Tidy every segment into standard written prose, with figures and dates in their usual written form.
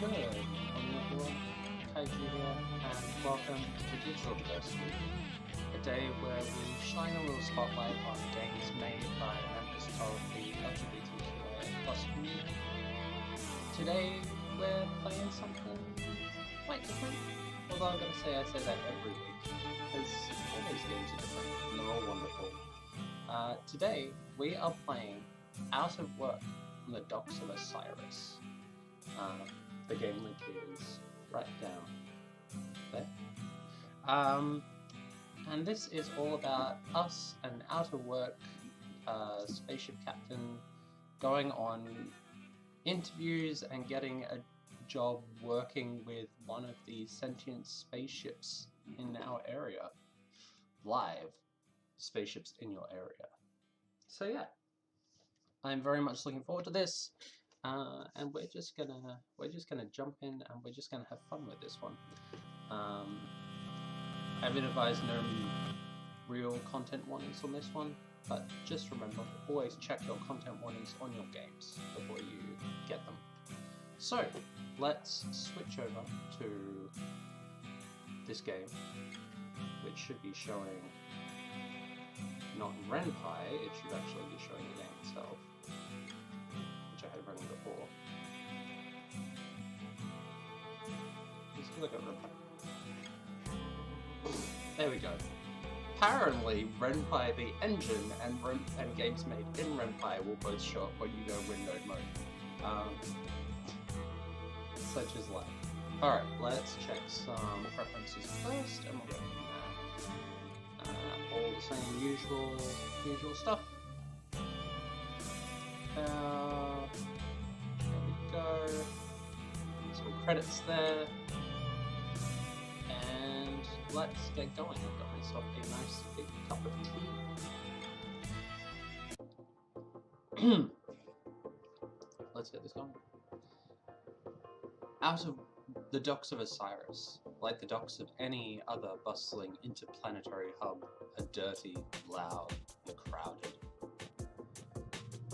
Good morning everyone, Kaiju here, and welcome to Digital Diversity, a day where we shine a little spotlight on games made by members of the LGBTQIA+ community. Today we're playing something quite different, although I'm going to say I say that every week, because all these games are different and they're all wonderful. Today we are playing Out of Work on the Docks of Osiris. The game link is right down there. And this is all about us, an out-of-work spaceship captain, going on interviews and getting a job working with one of the sentient spaceships in our area. Live spaceships in your area. So yeah, I'm very much looking forward to this. And we're just gonna jump in and we're just gonna have fun with this one. I've been advised no real content warnings on this one, but just remember, always check your content warnings on your games before you get them. So let's switch over to this game, which should be showing not Renpai, it should actually be showing the game itself, which I had running before. Let's look at Renpai. There we go. Apparently, Renpai the engine and games made in Renpai will both show up when you go windowed mode. Such is life. Alright, let's check some preferences first, and we'll go from there. All the same usual stuff. There we go. Some credits there. And let's get going. I've got myself a nice big cup of tea. Let's get this going. Out of the docks of Osiris, like the docks of any other bustling interplanetary hub, are dirty, loud, and crowded.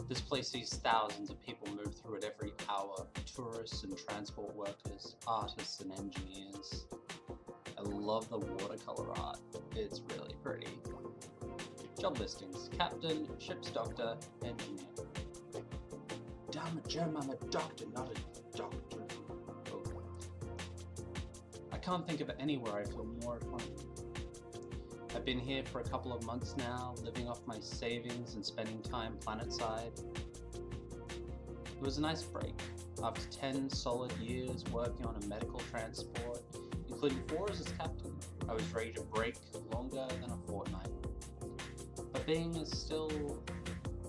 This place sees thousands of people move through it every hour, tourists and transport workers, artists and engineers. I love the watercolor art, it's really pretty. Job listings: captain, ship's doctor, engineer. Damn it, Jim, I'm a doctor, not a doctor. Oh. I can't think of anywhere I feel more at home. I've been here for a couple of months now, living off my savings and spending time planetside. It was a nice break. After 10 solid years working on a medical transport, including 4 as captain, I was ready to break longer than a fortnight. But being as still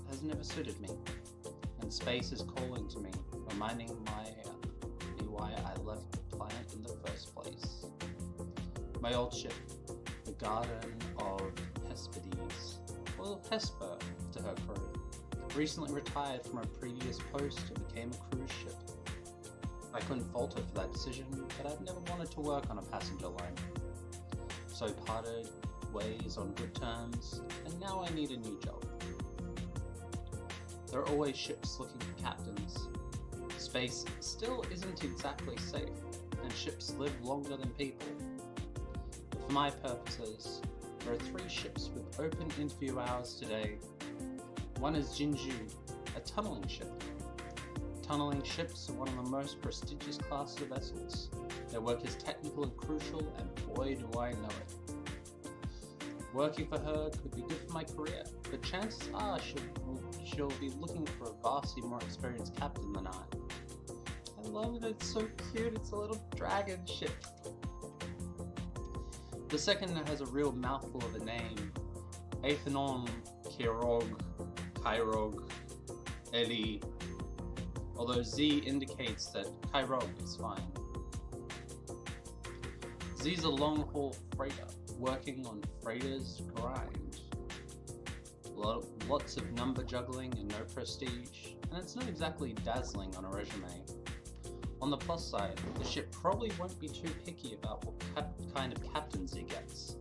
has never suited me, and space is calling to me, reminding me why I left the planet in the first place. My old ship, the Garden of Hesperides, or Hesper to her crew, recently retired from her previous post and became a cruise ship. I couldn't fault her for that decision, but I've never wanted to work on a passenger line. So parted ways on good terms, and now I need a new job. There are always ships looking for captains. Space still isn't exactly safe, and ships live longer than people. For my purposes, there are 3 ships with open interview hours today. One is Jinju, a tunneling ship. Tunneling ships are one of the most prestigious classes of vessels. Their work is technical and crucial, and boy do I know it. Working for her could be good for my career, but chances are she'll be looking for a vastly more experienced captain than I. I love it, it's so cute, it's a little dragon ship. The second has a real mouthful of a name, Athenon Kairog Eli, although Z indicates that Kairog is fine. Z's a long-haul freighter, working on freighters grind. Lots of number juggling and no prestige, and it's not exactly dazzling on a resume. On the plus side, the ship probably won't be too picky about what kind of captain Z gets.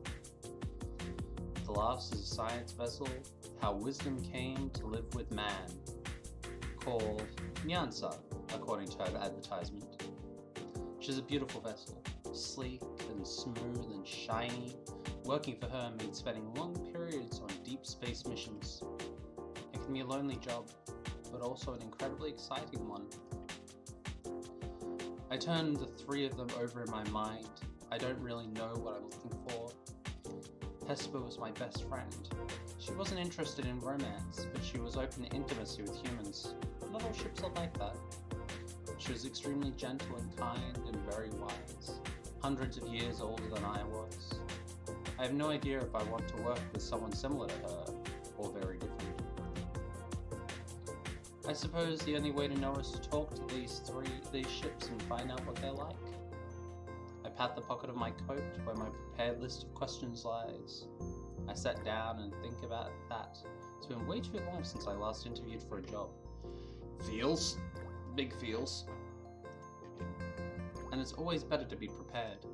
The last is a science vessel, How Wisdom Came to Live with Man, called Nyansa, according to her advertisement. She's a beautiful vessel, sleek and smooth and shiny. Working for her means spending long periods on deep space missions. It can be a lonely job, but also an incredibly exciting one. I turn the three of them over in my mind. I don't really know what I'm looking for. Hesper was my best friend. She wasn't interested in romance, but she was open to intimacy with humans. Not all ships are like that. She was extremely gentle and kind and very wise, hundreds of years older than I was. I have no idea if I want to work with someone similar to her, or very different. I suppose the only way to know is to talk to these ships and find out what they're like. I pat the pocket of my coat where my prepared list of questions lies. I sat down and think about that. It's been way too long since I last interviewed for a job. Feels? Big feels. And it's always better to be prepared.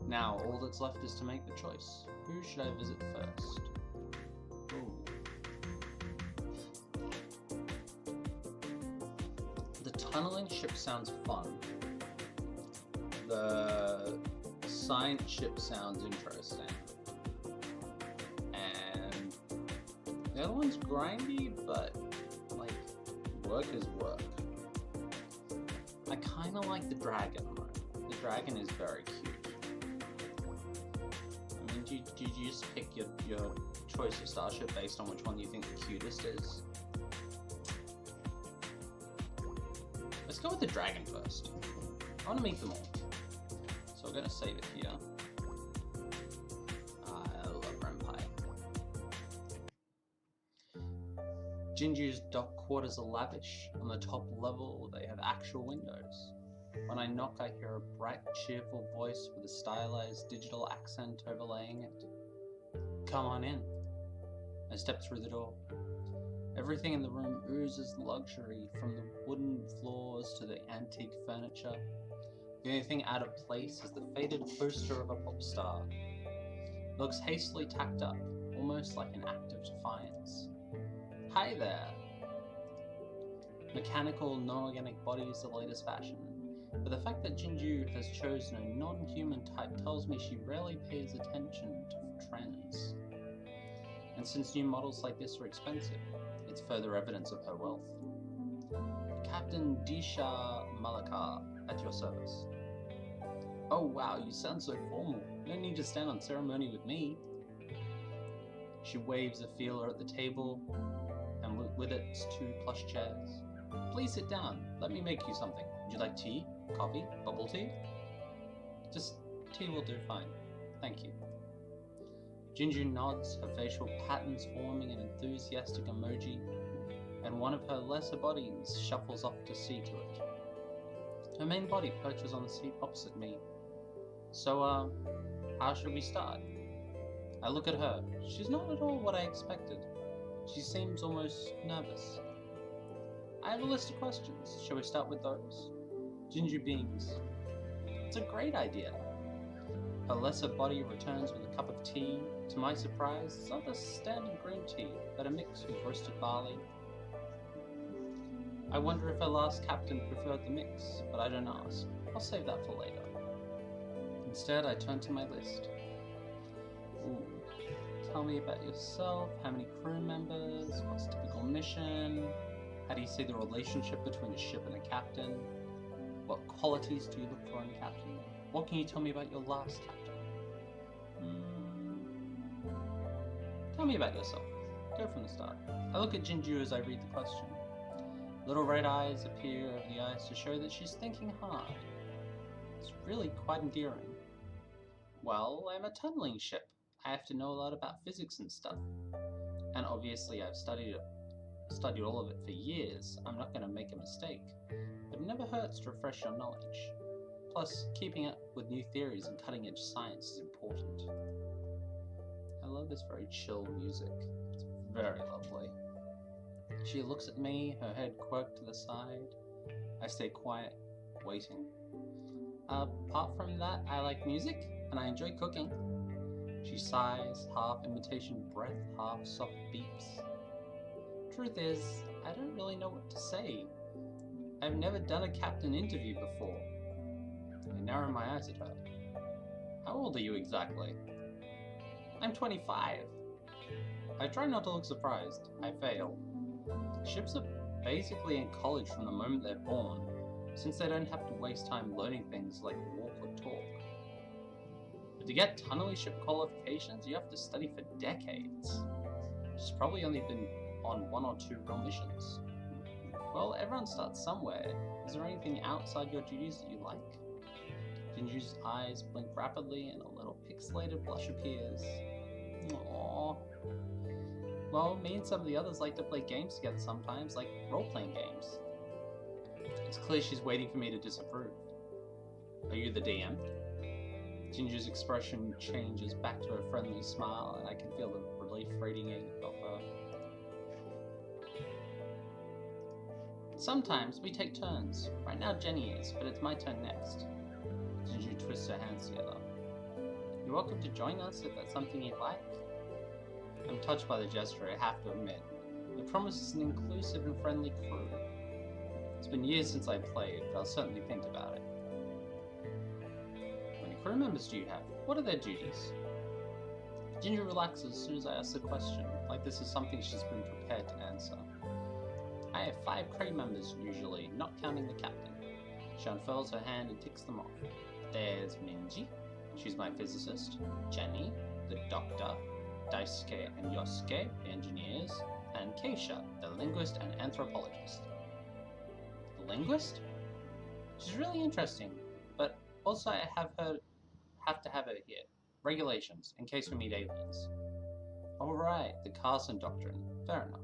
Now, all that's left is to make the choice. Who should I visit first? Ooh. The tunneling ship sounds fun. The science ship sounds interesting. And the other one's grindy, but like, work is work. I kinda like the dragon though. The dragon is very cute. I mean, do you just pick your choice of starship based on which one you think the cutest is? Let's go with the dragon first. I want to meet them all. So we're gonna save it here. I love Renpai. Jinju's dock quarters are lavish. On the top level, they have actual windows. When I knock, I hear a bright, cheerful voice with a stylized digital accent overlaying it. Come on in. I step through the door. Everything in the room oozes luxury, from the wooden floors to the antique furniture. The only thing out of place is the faded poster of a pop star. It looks hastily tacked up, almost like an act of defiance. Hi there! Mechanical, non-organic body is the latest fashion, but the fact that Jinju has chosen a non-human type tells me she rarely pays attention to trends. And since new models like this are expensive, it's further evidence of her wealth. Captain Disha Malakar, at your service. Oh wow, you sound so formal. You don't need to stand on ceremony with me. She waves a feeler at the table, and with it, 2 plush chairs. Please sit down. Let me make you something. Would you like tea? Coffee? Bubble tea? Just tea will do fine. Thank you. Jinju nods, her facial patterns forming an enthusiastic emoji, and one of her lesser bodies shuffles off to see to it. Her main body perches on the seat opposite me. So, how should we start? I look at her. She's not at all what I expected. She seems almost nervous. I have a list of questions. Shall we start with those? Jinju beams. It's a great idea. Her lesser body returns with a cup of tea. To my surprise, it's not a standard green tea, but a mix with roasted barley. I wonder if her last captain preferred the mix, but I don't ask. I'll save that for later. Instead, I turn to my list. Ooh. Tell me about yourself, how many crew members, what's a typical mission, how do you see the relationship between a ship and a captain, what qualities do you look for in a captain, what can you tell me about your last captain? Tell me about yourself. Go from the start. I look at Jinju as I read the question. Little red eyes appear over the eyes to show that she's thinking hard. It's really quite endearing. Well, I'm a tunneling ship. I have to know a lot about physics and stuff. And obviously I've studied all of it for years. I'm not going to make a mistake. But it never hurts to refresh your knowledge. Plus, keeping up with new theories and cutting-edge science is important. I love this very chill music. It's very lovely. She looks at me, her head quirked to the side. I stay quiet, waiting. Apart from that, I like music, and I enjoy cooking. She sighs, half imitation breath, half soft beeps. Truth is, I don't really know what to say. I've never done a captain interview before. I narrow my eyes at her. How old are you exactly? I'm 25. I try not to look surprised. I fail. Ships are basically in college from the moment they're born, since they don't have to waste time learning things like walk or talk. But to get tunnelly ship qualifications, you have to study for decades. She's probably only been on 1 or 2 real missions. Well, everyone starts somewhere. Is there anything outside your duties that you like? Jinju's eyes blink rapidly and a little pixelated blush appears. Aww. Well, me and some of the others like to play games together sometimes, like role-playing games. It's clear she's waiting for me to disapprove. Are you the DM? Jinju's expression changes back to a friendly smile, and I can feel the relief radiating off her. Sometimes we take turns. Right now Jenny is, but it's my turn next. Jinju twists her hands together. You're welcome to join us if that's something you'd like. I'm touched by the gesture, I have to admit. It promises an inclusive and friendly crew. It's been years since I played, but I'll certainly think about it. How many crew members do you have? What are their duties? Jinju relaxes as soon as I ask the question, like this is something she's been prepared to answer. I have 5 crew members usually, not counting the captain. She unfurls her hand and ticks them off. There's Minji, she's my physicist, Jenny, the doctor, Daisuke and Yosuke, the engineers, and Keisha, the linguist and anthropologist. The linguist? She's really interesting, but also I have to have her here. Regulations, in case we meet aliens. Alright, the Carson Doctrine. Fair enough.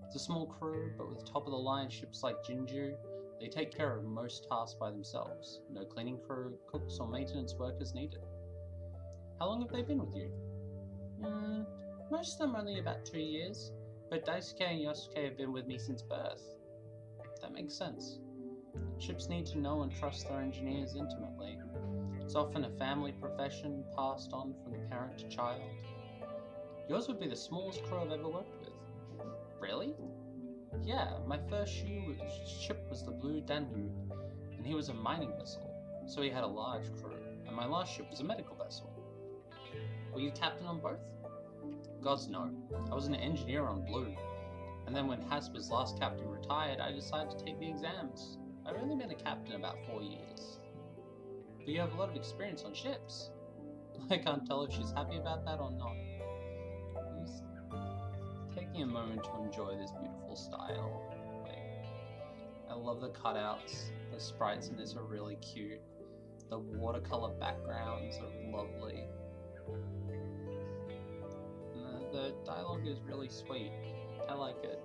It's a small crew, but with top-of-the-line ships like Jinju, they take care of most tasks by themselves. No cleaning crew, cooks, or maintenance workers needed. How long have they been with you? Most of them only about 2 years, but Daisuke and Yosuke have been with me since birth. That makes sense. Ships need to know and trust their engineers intimately. It's often a family profession passed on from the parent to child. Yours would be the smallest crew I've ever worked with. Really? Yeah, my first ship was the Blue Danube, and he was a mining vessel, so he had a large crew, and my last ship was a medical vessel. Were you captain on both? Gods no. I was an engineer on Blue, and then when Hasper's last captain retired, I decided to take the exams. I've only been a captain about 4 years. But you have a lot of experience on ships. I can't tell if she's happy about that or not. Just taking a moment to enjoy this beautiful style. I love the cutouts. The sprites in this are really cute. The watercolor backgrounds are lovely. And the dialogue is really sweet. I like it.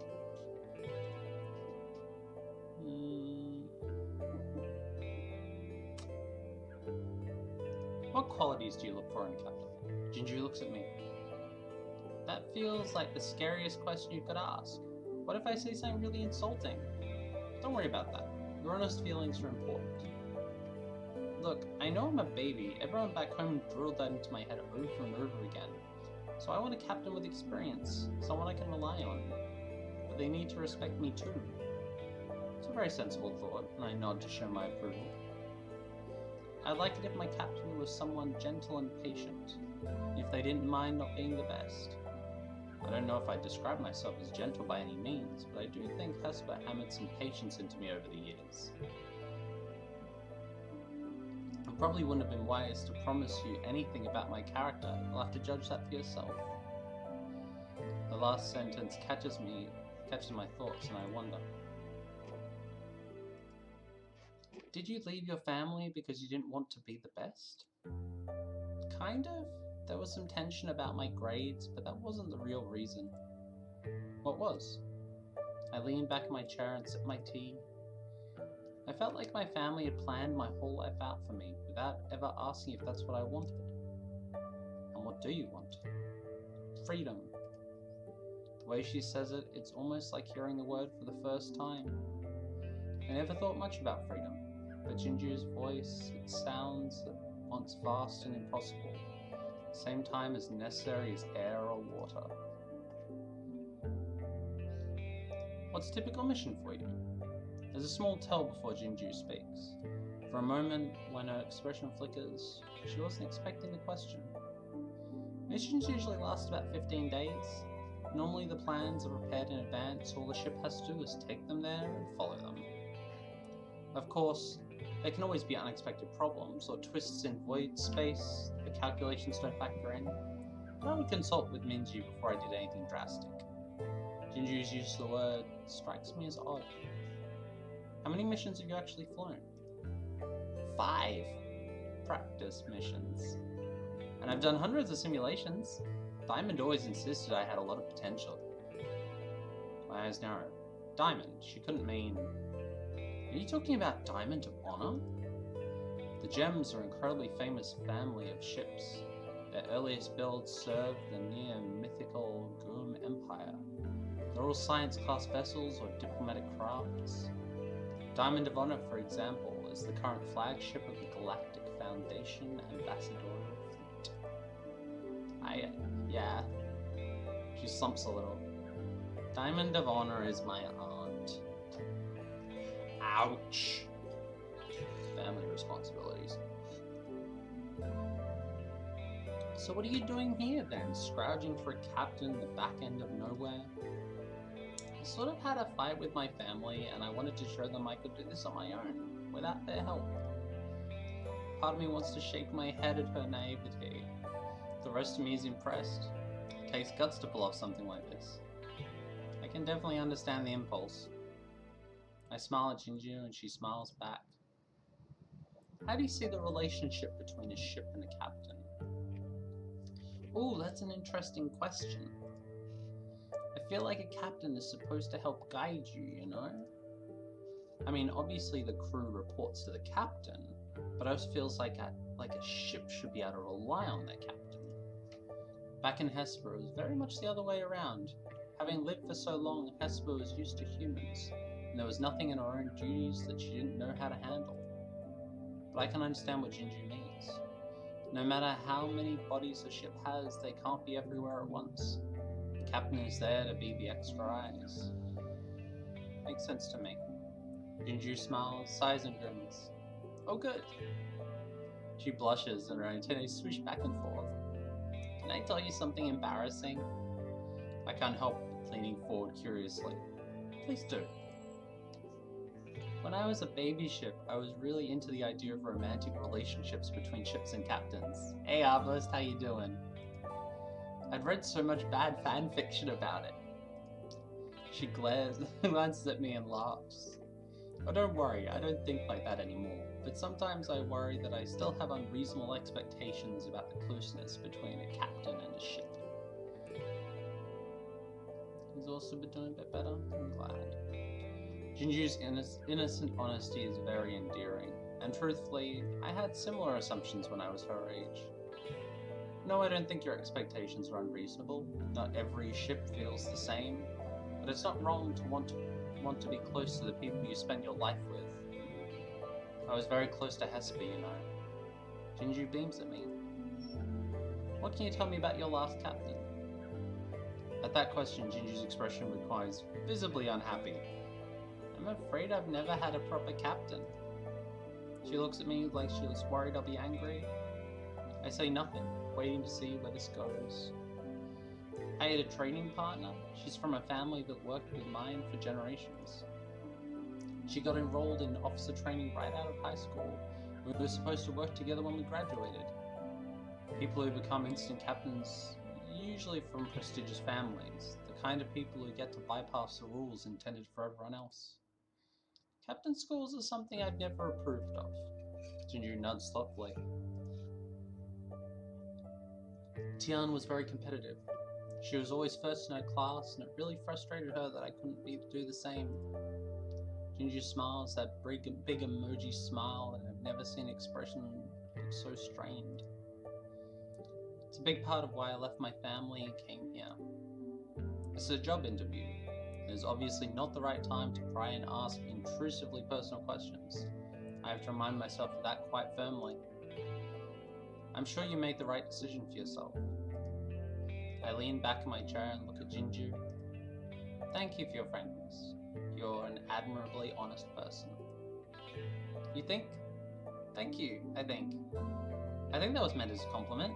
What qualities do you look for in a captain? Jinju looks at me. That feels like the scariest question you could ask. What if I say something really insulting? Don't worry about that. Your honest feelings are important. Look, I know I'm a baby. Everyone back home drilled that into my head over and over again. So I want a captain with experience, someone I can rely on. But they need to respect me too. It's a very sensible thought, and I nod to show my approval. I'd like it if my captain was someone gentle and patient, if they didn't mind not being the best. I don't know if I'd describe myself as gentle by any means, but I do think Hesper hammered some patience into me over the years. It probably wouldn't have been wise to promise you anything about my character. You'll have to judge that for yourself. The last sentence catches my thoughts, and I wonder. Did you leave your family because you didn't want to be the best? Kind of. There was some tension about my grades, but that wasn't the real reason. What was? I leaned back in my chair and sipped my tea. I felt like my family had planned my whole life out for me, without ever asking if that's what I wanted. And what do you want? Freedom. The way she says it, it's almost like hearing the word for the first time. I never thought much about freedom, but Jinju's voice, it sounds at once vast and impossible, at the same time as necessary as air or water. What's a typical mission for you? There's a small tell before Jinju speaks. For a moment, when her expression flickers, she wasn't expecting the question. Missions usually last about 15 days. Normally the plans are prepared in advance, all the ship has to do is take them there and follow them. Of course, there can always be unexpected problems or twists in void space the calculations don't factor in, but I would consult with Minji before I did anything drastic. Jinju's use of the word strikes me as odd. How many missions have you actually flown? 5 practice missions. And I've done hundreds of simulations. Diamond always insisted I had a lot of potential. My eyes narrowed. Diamond? She couldn't mean... Are you talking about Diamond of Honor? The Gems are an incredibly famous family of ships. Their earliest builds served the near-mythical Goom Empire. They're all science-class vessels or diplomatic crafts. Diamond of Honor, for example, is the current flagship of the Galactic Foundation Ambassadorial Fleet. Yeah. She slumps a little. Diamond of Honor is my aunt. Ouch. Family responsibilities. So what are you doing here then? Scrounging for a captain in the back end of nowhere? I sort of had a fight with my family and I wanted to show them I could do this on my own, without their help. Part of me wants to shake my head at her naivety. The rest of me is impressed. It takes guts to pull off something like this. I can definitely understand the impulse. I smile at Jinju and she smiles back. How do you see the relationship between a ship and a captain? Ooh, that's an interesting question. I feel like a captain is supposed to help guide you, you know? I mean, obviously the crew reports to the captain, but it also feels like a ship should be able to rely on their captain. Back in Hesper, it was very much the other way around. Having lived for so long, Hesper was used to humans, and there was nothing in her own duties that she didn't know how to handle. But I can understand what Jinju means. No matter how many bodies a ship has, they can't be everywhere at once. The captain is there to be the extra eyes. Makes sense to me. Jinju smiles, sighs and grins. Oh good. She blushes and her antennae swoosh back and forth. Can I tell you something embarrassing? I can't help leaning forward curiously. Please do. When I was a baby ship, I was really into the idea of romantic relationships between ships and captains. Hey Arvist, how you doing? I'd read so much bad fan fiction about it. She glances at me and laughs. Oh, don't worry, I don't think like that anymore, but sometimes I worry that I still have unreasonable expectations about the closeness between a captain and a ship. He's also been doing a bit better, I'm glad. Jinju's innocent honesty is very endearing, and truthfully, I had similar assumptions when I was her age. No, I don't think your expectations are unreasonable. Not every ship feels the same, but it's not wrong to want to be close to the people you spend your life with. I was very close to Hesper, you know. Jinju beams at me. What can you tell me about your last captain? At that question, Jinju's expression becomes visibly unhappy. I'm afraid I've never had a proper captain. She looks at me like she was worried I'll be angry. I say nothing, waiting to see where this goes. I had a training partner. She's from a family that worked with mine for generations. She got enrolled in officer training right out of high school. We were supposed to work together when we graduated. People who become instant captains, usually from prestigious families, the kind of people who get to bypass the rules intended for everyone else. Captain schools are something I've never approved of. Jinju nods thoughtfully. Tian was very competitive. She was always first in her class, and it really frustrated her that I couldn't do the same. Jinju smiles, that big emoji smile, and I've never seen an expression look so strained. It's a big part of why I left my family and came here. This is a job interview. It is obviously not the right time to pry and ask intrusively personal questions. I have to remind myself of that quite firmly. I'm sure you made the right decision for yourself. I lean back in my chair and look at Jinju. Thank you for your frankness. You're an admirably honest person. You think? Thank you, I think. I think that was meant as a compliment.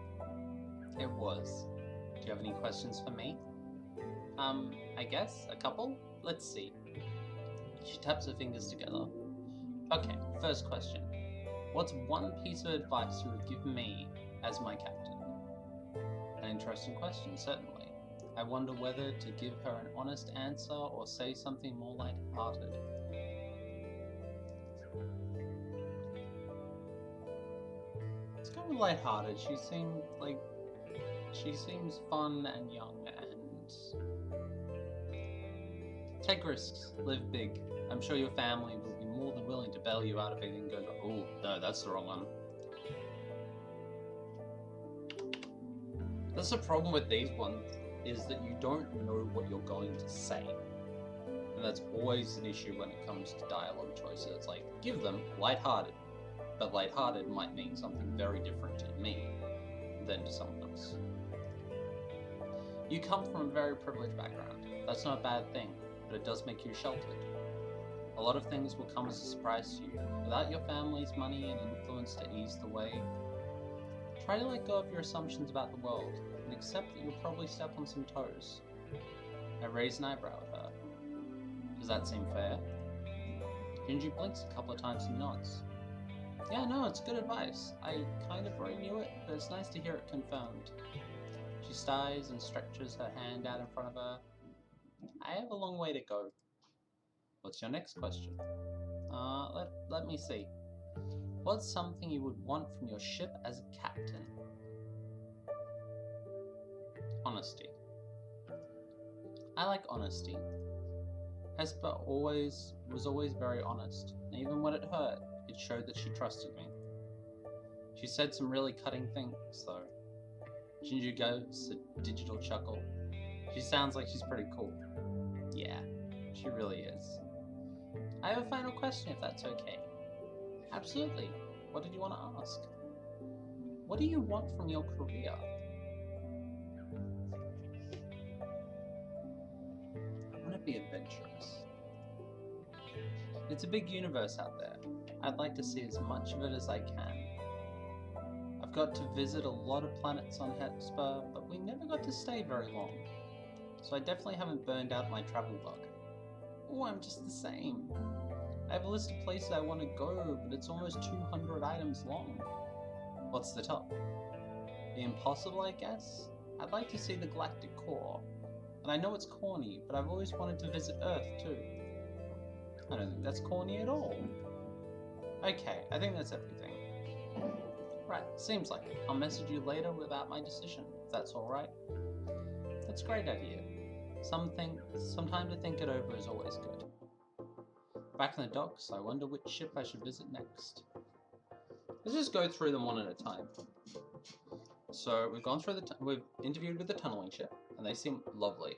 It was. Do you have any questions for me? I guess a couple? Let's see. She taps her fingers together. Okay, first question. What's one piece of advice you would give me as my captain? An interesting question, certainly. I wonder whether to give her an honest answer or say something more light-hearted. Let's go with light-hearted. She seems fun and young and take risks, live big. I'm sure your family will be more than willing to bail you out if anything goes wrong. Oh, no, that's the wrong one. That's the problem with these ones, is that you don't know what you're going to say. And that's always an issue when it comes to dialogue choices. It's like, give them lighthearted. But lighthearted might mean something very different to me than to someone else. You come from a very privileged background. That's not a bad thing, but it does make you sheltered. A lot of things will come as a surprise to you. Without your family's money and influence to ease the way, try to let go of your assumptions about the world and accept that you'll probably step on some toes. I raise an eyebrow at her. Does that seem fair? Gingy blinks a couple of times and nods. Yeah, no, it's good advice. I kind of already knew it, but it's nice to hear it confirmed. She sighs and stretches her hand out in front of her. I have a long way to go. What's your next question? Let me see. What's something you would want from your ship as a captain? Honesty. I like honesty. Hesper was always very honest, and even when it hurt, it showed that she trusted me. She said some really cutting things, though. Gingy gives a digital chuckle. She sounds like she's pretty cool. Yeah, she really is. I have a final question, if that's okay. Absolutely. What did you want to ask? What do you want from your career? I want to be adventurous. It's a big universe out there. I'd like to see as much of it as I can. I've got to visit a lot of planets on Hesper, but we never got to stay very long. So I definitely haven't burned out my travel bug. Oh, I'm just the same. I have a list of places I want to go, but it's almost 200 items long. What's the top? The impossible, I guess? I'd like to see the galactic core. And I know it's corny, but I've always wanted to visit Earth too. I don't think that's corny at all. Okay, I think that's everything. Right, seems like it. I'll message you later about my decision, if that's alright. That's a great idea. Some time to think it over is always good. Back in the docks, I wonder which ship I should visit next. Let's just go through them one at a time. So we've gone through we've interviewed with the tunneling ship, and they seem lovely.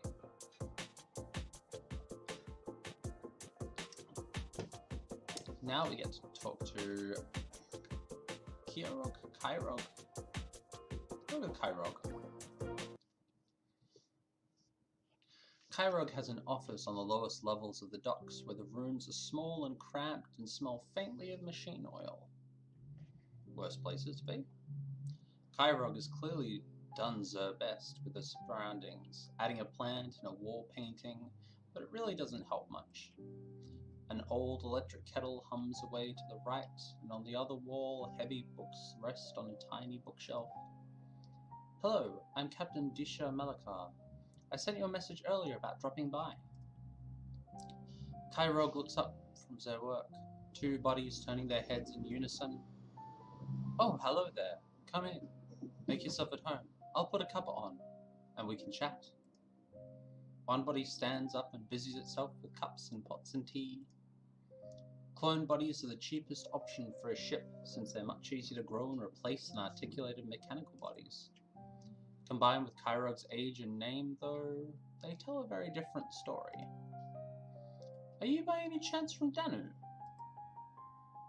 Now we get to talk to Kyrog? Go to Kyrog. Kyrog has an office on the lowest levels of the docks, where the rooms are small and cramped and smell faintly of machine oil. Worst places to be. Kyrog has clearly done their best with the surroundings, adding a plant and a wall painting, but it really doesn't help much. An old electric kettle hums away to the right, and on the other wall, heavy books rest on a tiny bookshelf. Hello, I'm Captain Disha Melakar. I sent you a message earlier about dropping by. Kyrog looks up from their work, two bodies turning their heads in unison. Oh, hello there. Come in. Make yourself at home. I'll put a cuppa on, and we can chat. One body stands up and busies itself with cups and pots and tea. Clone bodies are the cheapest option for a ship, since they're much easier to grow and replace than articulated mechanical bodies. Combined with Kyrog's age and name, though, they tell a very different story. Are you by any chance from Danu?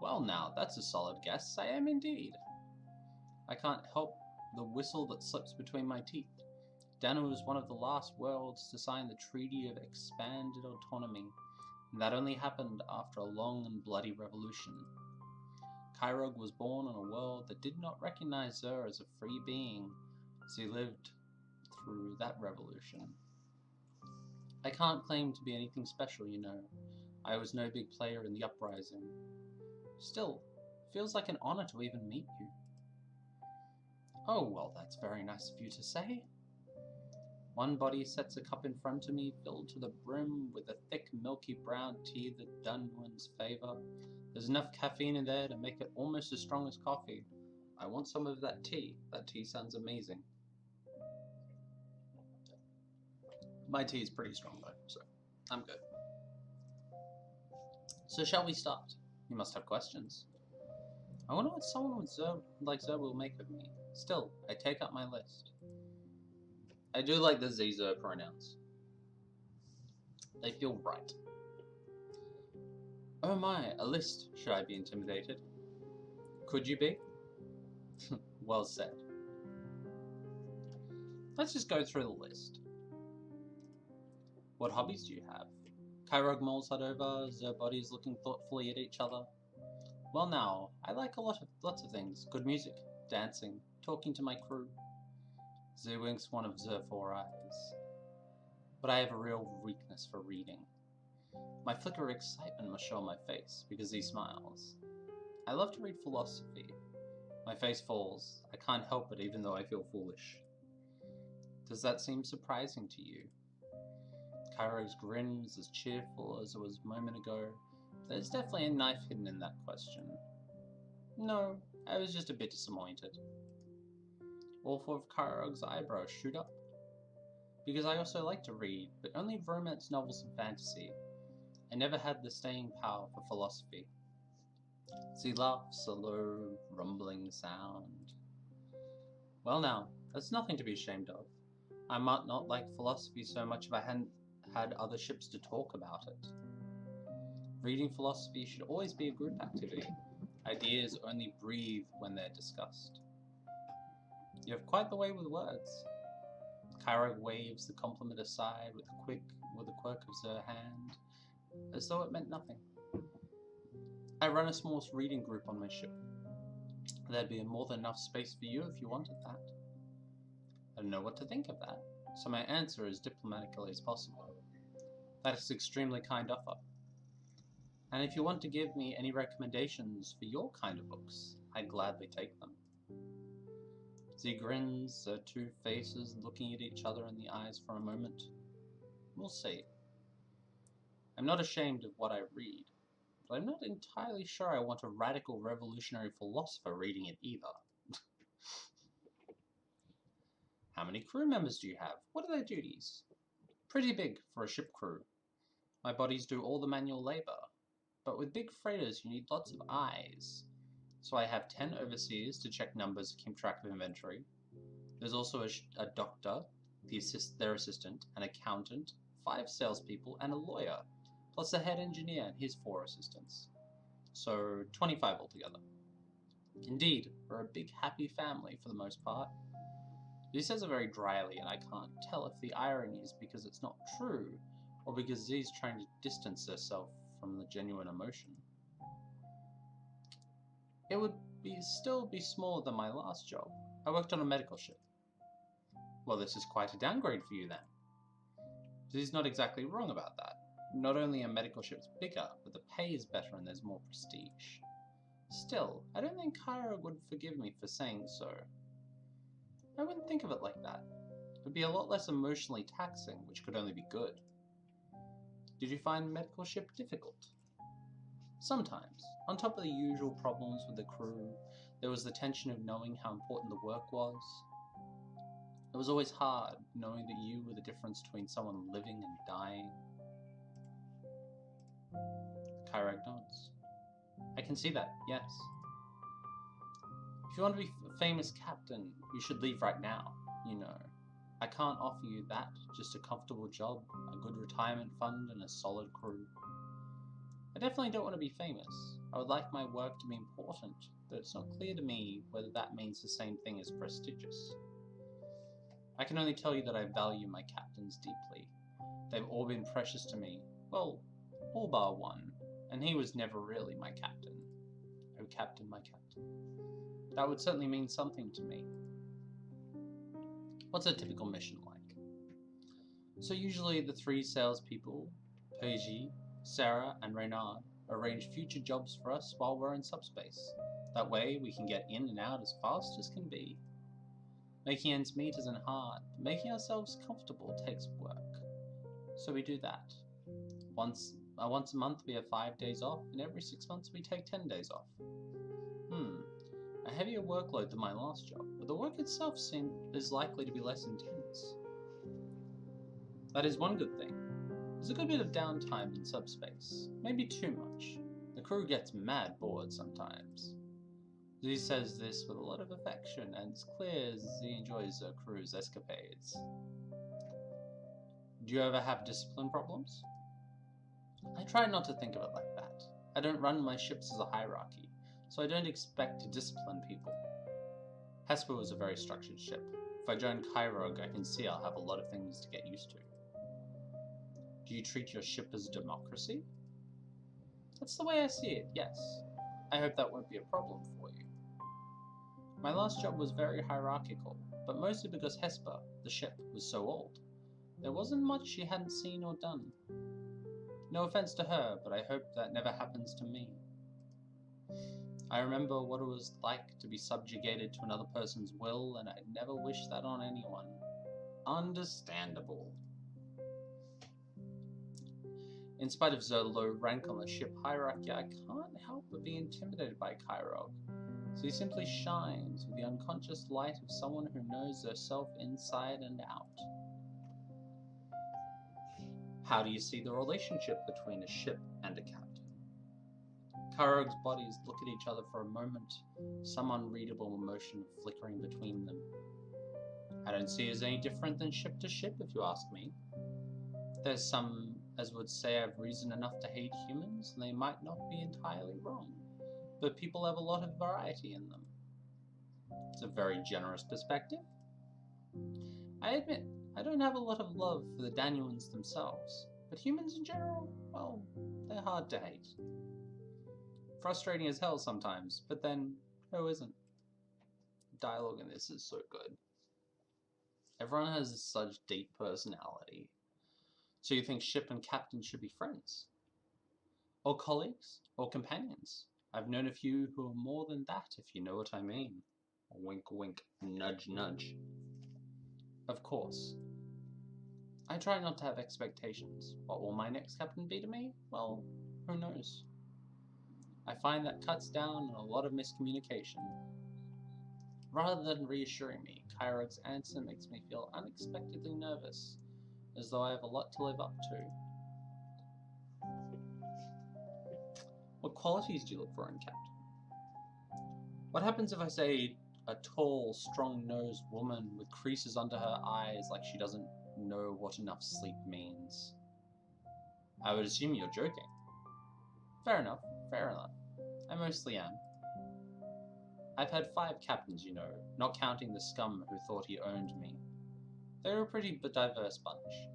Well now, that's a solid guess. I am indeed. I can't help the whistle that slips between my teeth. Danu was one of the last worlds to sign the Treaty of Expanded Autonomy, and that only happened after a long and bloody revolution. Kyrog was born in a world that did not recognize Zer as a free being as he lived through that revolution. I can't claim to be anything special, you know. I was no big player in the uprising. Still, it feels like an honor to even meet you. Oh, well, that's very nice of you to say. One body sets a cup in front of me, filled to the brim with a thick, milky brown tea that Dunwin's favor. There's enough caffeine in there to make it almost as strong as coffee. I want some of that tea. That tea sounds amazing. My tea is pretty strong though, so I'm good. So shall we start? You must have questions. I wonder what someone like Zer will make of me. Still, I take up my list. I do like the Zer pronouns. They feel right. Oh my, a list. Should I be intimidated? Could you be? Well said. Let's just go through the list. What hobbies do you have? Kyrog mulls that over, Zer bodies looking thoughtfully at each other. Well now, I like lots of things. Good music, dancing, talking to my crew. Zer winks one of Zer 4 eyes. But I have a real weakness for reading. My flicker of excitement must show on my face, because he smiles. I love to read philosophy. My face falls. I can't help it even though I feel foolish. Does that seem surprising to you? Kyrog's grin was as cheerful as it was a moment ago. There's definitely a knife hidden in that question. No, I was just a bit disappointed. All four of Kyrog's eyebrows shoot up. Because I also like to read, but only romance novels and fantasy. I never had the staying power for philosophy. He laughs, a low, rumbling sound. Well now, that's nothing to be ashamed of. I might not like philosophy so much if I hadn't had other ships to talk about it. Reading philosophy should always be a group activity. Ideas only breathe when they're discussed. You have quite the way with words. Kyrog waves the compliment aside with a quirk of her hand, as though it meant nothing. I run a small reading group on my ship. There'd be more than enough space for you if you wanted that. I don't know what to think of that, so my answer is diplomatically as possible. That is extremely kind offer. And if you want to give me any recommendations for your kind of books, I'd gladly take them. Z grins, their two faces looking at each other in the eyes for a moment. We'll see. I'm not ashamed of what I read, but I'm not entirely sure I want a radical revolutionary philosopher reading it either. How many crew members do you have? What are their duties? Pretty big for a ship crew. My bodies do all the manual labor, but with big freighters you need lots of eyes. So I have 10 overseers to check numbers and keep track of inventory. There's also a doctor, their assistant, an accountant, 5 salespeople, and a lawyer, plus a head engineer and his 4 assistants. So 25 altogether. Indeed, we're a big happy family for the most part. He says it very dryly, and I can't tell if the irony is because it's not true, or because Z's trying to distance herself from the genuine emotion. It would still be smaller than my last job. I worked on a medical ship. Well, this is quite a downgrade for you then. Z's not exactly wrong about that. Not only are medical ships bigger, but the pay is better and there's more prestige. Still, I don't think Kyra would forgive me for saying so. I wouldn't think of it like that. It would be a lot less emotionally taxing, which could only be good. Did you find medical ship difficult? Sometimes. On top of the usual problems with the crew, there was the tension of knowing how important the work was. It was always hard, knowing that you were the difference between someone living and dying. Kyrag nods. I can see that, yes. If you want to be a famous captain, you should leave right now, you know. I can't offer you that, just a comfortable job, a good retirement fund, and a solid crew. I definitely don't want to be famous. I would like my work to be important, but it's not clear to me whether that means the same thing as prestigious. I can only tell you that I value my captains deeply. They've all been precious to me, well, all bar one, and he was never really my captain. I who captained my captain. That would certainly mean something to me. What's a typical mission like? So usually the three salespeople, Peggy, Sarah, and Reynard, arrange future jobs for us while we're in subspace. That way we can get in and out as fast as can be. Making ends meet isn't hard, but making ourselves comfortable takes work. So we do that. Once a month we have 5 days off, and every 6 months we take 10 days off. A heavier workload than my last job, but the work itself is likely to be less intense. That is one good thing. There's a good bit of downtime in subspace, maybe too much. The crew gets mad bored sometimes. Z says this with a lot of affection, and it's clear Z enjoys her crew's escapades. Do you ever have discipline problems? I try not to think of it like that. I don't run my ships as a hierarchy, so I don't expect to discipline people. Hesper was a very structured ship. If I join Chirog, I can see I'll have a lot of things to get used to. Do you treat your ship as a democracy? That's the way I see it, yes. I hope that won't be a problem for you. My last job was very hierarchical, but mostly because Hesper, the ship, was so old. There wasn't much she hadn't seen or done. No offense to her, but I hope that never happens to me. I remember what it was like to be subjugated to another person's will, and I'd never wish that on anyone. Understandable. In spite of her low rank on the ship hierarchy, I can't help but be intimidated by Chirog. So he simply shines with the unconscious light of someone who knows herself inside and out. How do you see the relationship between a ship and a captain? Chirog's bodies look at each other for a moment, some unreadable emotion flickering between them. I don't see it as any different than ship to ship, if you ask me. There's some as would say I've reason enough to hate humans, and they might not be entirely wrong, but people have a lot of variety in them. It's a very generous perspective. I admit, I don't have a lot of love for the Danuans themselves, but humans in general, well, they're hard to hate. Frustrating as hell sometimes, but then, who isn't? Dialogue in this is so good. Everyone has such deep personality. So you think ship and captain should be friends? Or colleagues? Or companions? I've known a few who are more than that, if you know what I mean. Wink wink, nudge nudge. Of course. I try not to have expectations. What will my next captain be to me? Well, who knows? I find that cuts down on a lot of miscommunication. Rather than reassuring me, Chirog's answer makes me feel unexpectedly nervous, as though I have a lot to live up to. What qualities do you look for in captain? What happens if I say a tall, strong-nosed woman with creases under her eyes like she doesn't know what enough sleep means? I would assume you're joking. Fair enough, fair enough. I mostly am. I've had 5 captains, you know, not counting the scum who thought he owned me. They were a pretty diverse bunch.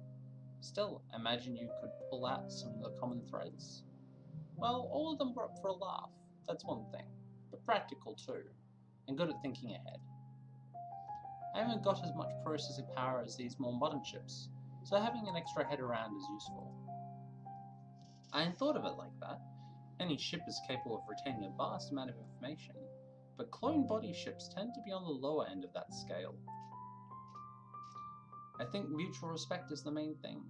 Still, imagine you could pull out some of the common threads. Well, all of them were up for a laugh, that's one thing, but practical too, and good at thinking ahead. I haven't got as much processing power as these more modern ships, so having an extra head around is useful. I hadn't thought of it like that. Any ship is capable of retaining a vast amount of information, but clone body ships tend to be on the lower end of that scale. I think mutual respect is the main thing.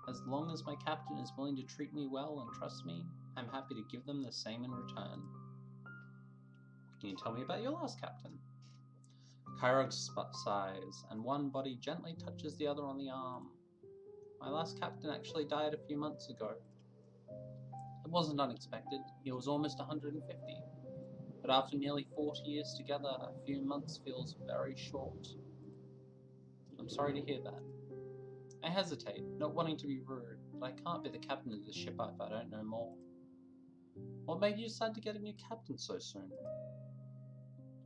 As long as my captain is willing to treat me well and trust me, I'm happy to give them the same in return. Can you tell me about your last captain? Chirog sighs, and one body gently touches the other on the arm. My last captain actually died a few months ago. It wasn't unexpected, he was almost 150. But after nearly 40 years together, a few months feels very short. I'm sorry to hear that. I hesitate, not wanting to be rude, but I can't be the captain of the ship if I don't know more. What made you decide to get a new captain so soon?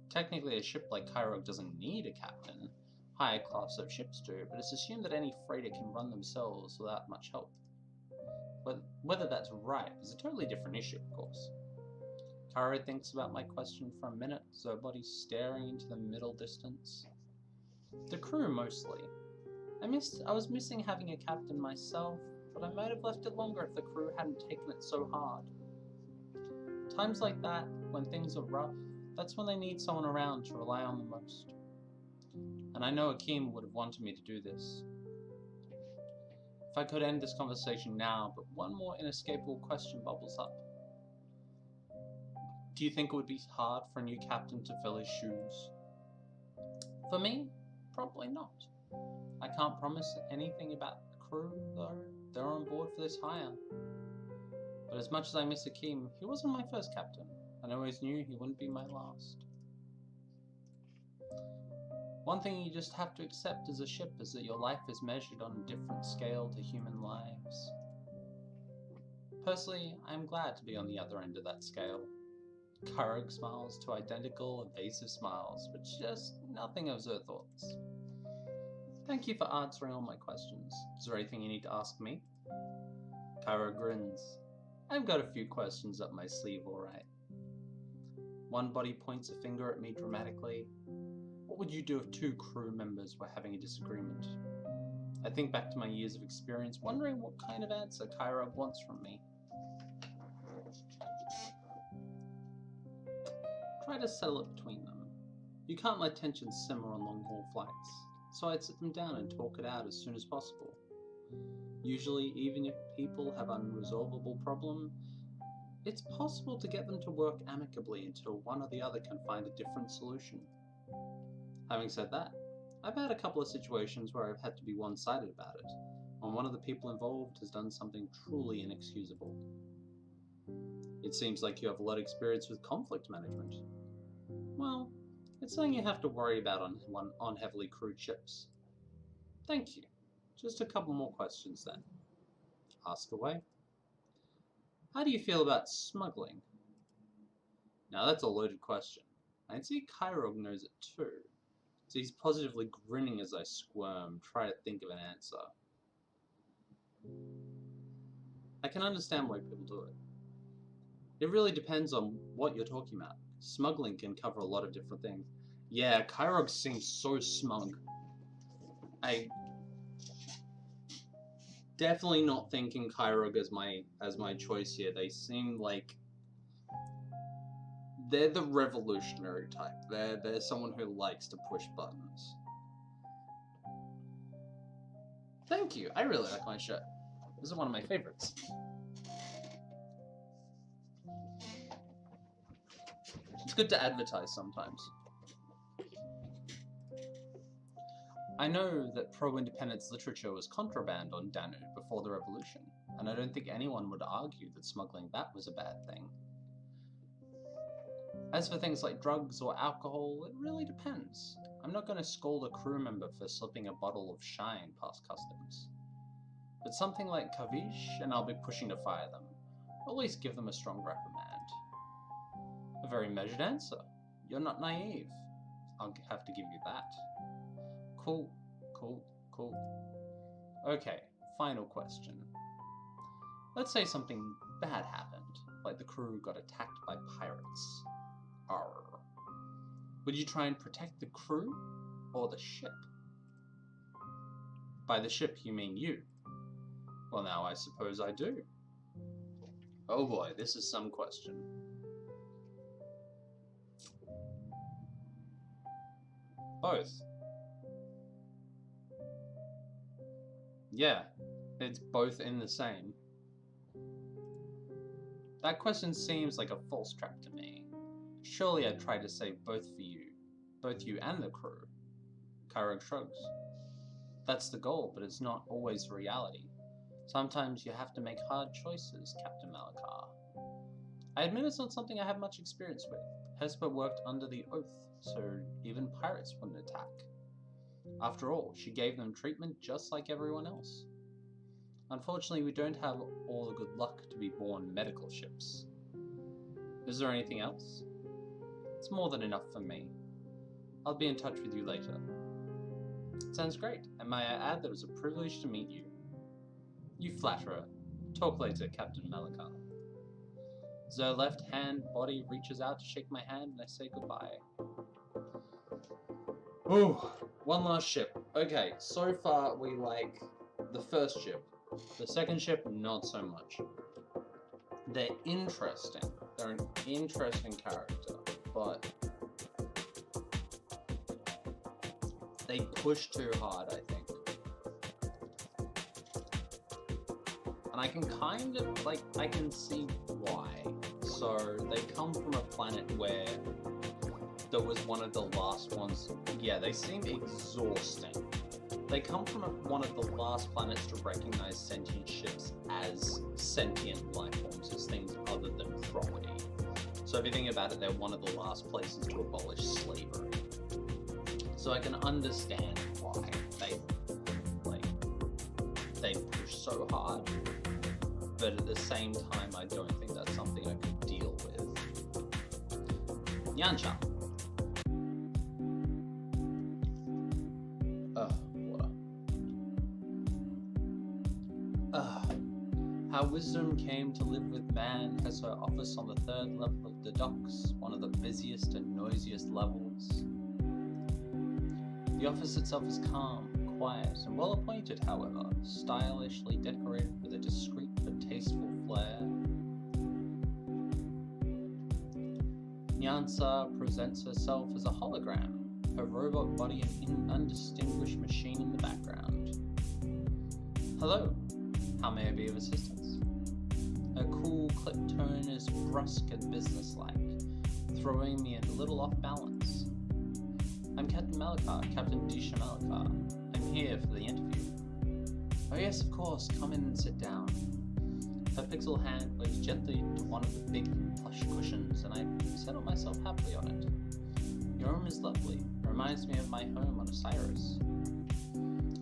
Technically, a ship like Chirog doesn't need a captain. Higher class of ships do, but it's assumed that any freighter can run themselves without much help. Whether that's right is a totally different issue, of course. Kara thinks about my question for a minute, as her body staring into the middle distance. The crew, mostly. I was missing having a captain myself, but I might have left it longer if the crew hadn't taken it so hard. Times like that, when things are rough, that's when they need someone around to rely on the most. And I know Akeem would have wanted me to do this. If I could end this conversation now, but one more inescapable question bubbles up. Do you think it would be hard for a new captain to fill his shoes? For me, probably not. I can't promise anything about the crew, though. They're on board for this hire. But as much as I miss Akeem, he wasn't my first captain, and I always knew he wouldn't be my last. One thing you just have to accept as a ship is that your life is measured on a different scale to human lives. Personally, I'm glad to be on the other end of that scale. Kurog smiles two identical, evasive smiles, but just nothing of her thoughts. Thank you for answering all my questions. Is there anything you need to ask me? Kurog grins. I've got a few questions up my sleeve, alright. One body points a finger at me dramatically. What would you do if two crew members were having a disagreement? I think back to my years of experience, wondering what kind of answer Kurog wants from me. Try to settle it between them. You can't let tension simmer on long-haul flights, so I'd sit them down and talk it out as soon as possible. Usually, even if people have an unresolvable problem, it's possible to get them to work amicably until one or the other can find a different solution. Having said that, I've had a couple of situations where I've had to be one-sided about it, when one of the people involved has done something truly inexcusable. It seems like you have a lot of experience with conflict management. Well, it's something you have to worry about on heavily crewed ships. Thank you. Just a couple more questions then. Ask away. How do you feel about smuggling? Now that's a loaded question. I can see Kurog knows it too. So he's positively grinning as I squirm, try to think of an answer. I can understand why people do it. It really depends on what you're talking about. Smuggling can cover a lot of different things. Yeah, Kurog seems so smug. I definitely not thinking Kurog as my choice here. They seem like they're the revolutionary type. They're someone who likes to push buttons. Thank you. I really like my shirt. This is one of my favorites. It's good to advertise sometimes. I know that pro-independence literature was contraband on Danu before the revolution, and I don't think anyone would argue that smuggling that was a bad thing. As for things like drugs or alcohol, it really depends. I'm not going to scold a crew member for slipping a bottle of shine past customs. But something like Kavish, and I'll be pushing to fire them, or at least give them a strong reprimand. A very measured answer. You're not naive. I'll have to give you that. Cool. Okay, final question. Let's say something bad happened, like the crew got attacked by pirates. Arr. Would you try and protect the crew, or the ship? By the ship, you mean you. Well, now I suppose I do. Oh boy, this is some question. Both. Yeah, it's both in the same. That question seems like a false trap to me. Surely I'd try to save both you and the crew. Kurog shrugs. That's the goal, but it's not always the reality. Sometimes you have to make hard choices, Captain Malakar. I admit it's not something I have much experience with. Hesper worked under the oath, so even pirates wouldn't attack. After all, she gave them treatment just like everyone else. Unfortunately, we don't have all the good luck to be born medical ships. Is there anything else? It's more than enough for me. I'll be in touch with you later. Sounds great, and may I add that it was a privilege to meet you. You flatterer. Talk later, Captain Malakar. As her left hand body reaches out to shake my hand and I say goodbye. Ooh, one last ship. Okay, so far we like the first ship. The second ship, not so much. They're interesting. They're an interesting character, but they push too hard, I think. And I can kind of, like, I can see why. So, they come from a planet where that was one of the last ones. Yeah, they seem exhausting. They come from one of the last planets to recognize sentient ships as sentient life forms, as things other than property. So if you think about it, they're one of the last places to abolish slavery. So I can understand why they push so hard, but at the same time, I don't think that's something I could deal with. Yancha. How wisdom came to live with man has her office on the 3rd level of the docks, one of the busiest and noisiest levels. The office itself is calm, quiet, and well appointed, however, stylishly decorated with a discreet but tasteful flair. Nyansa presents herself as a hologram, her robot body an undistinguished machine in the background. Hello, how may I be of assistance? Her cool clip tone is brusque and businesslike, throwing me a little off balance. I'm Captain Malakar, Captain Disha Malakar. I'm here for the interview. Oh yes, of course, come in and sit down. Her pixel hand moves gently to one of the big plush cushions, and I settle myself happily on it. Your room is lovely. It reminds me of my home on Osiris.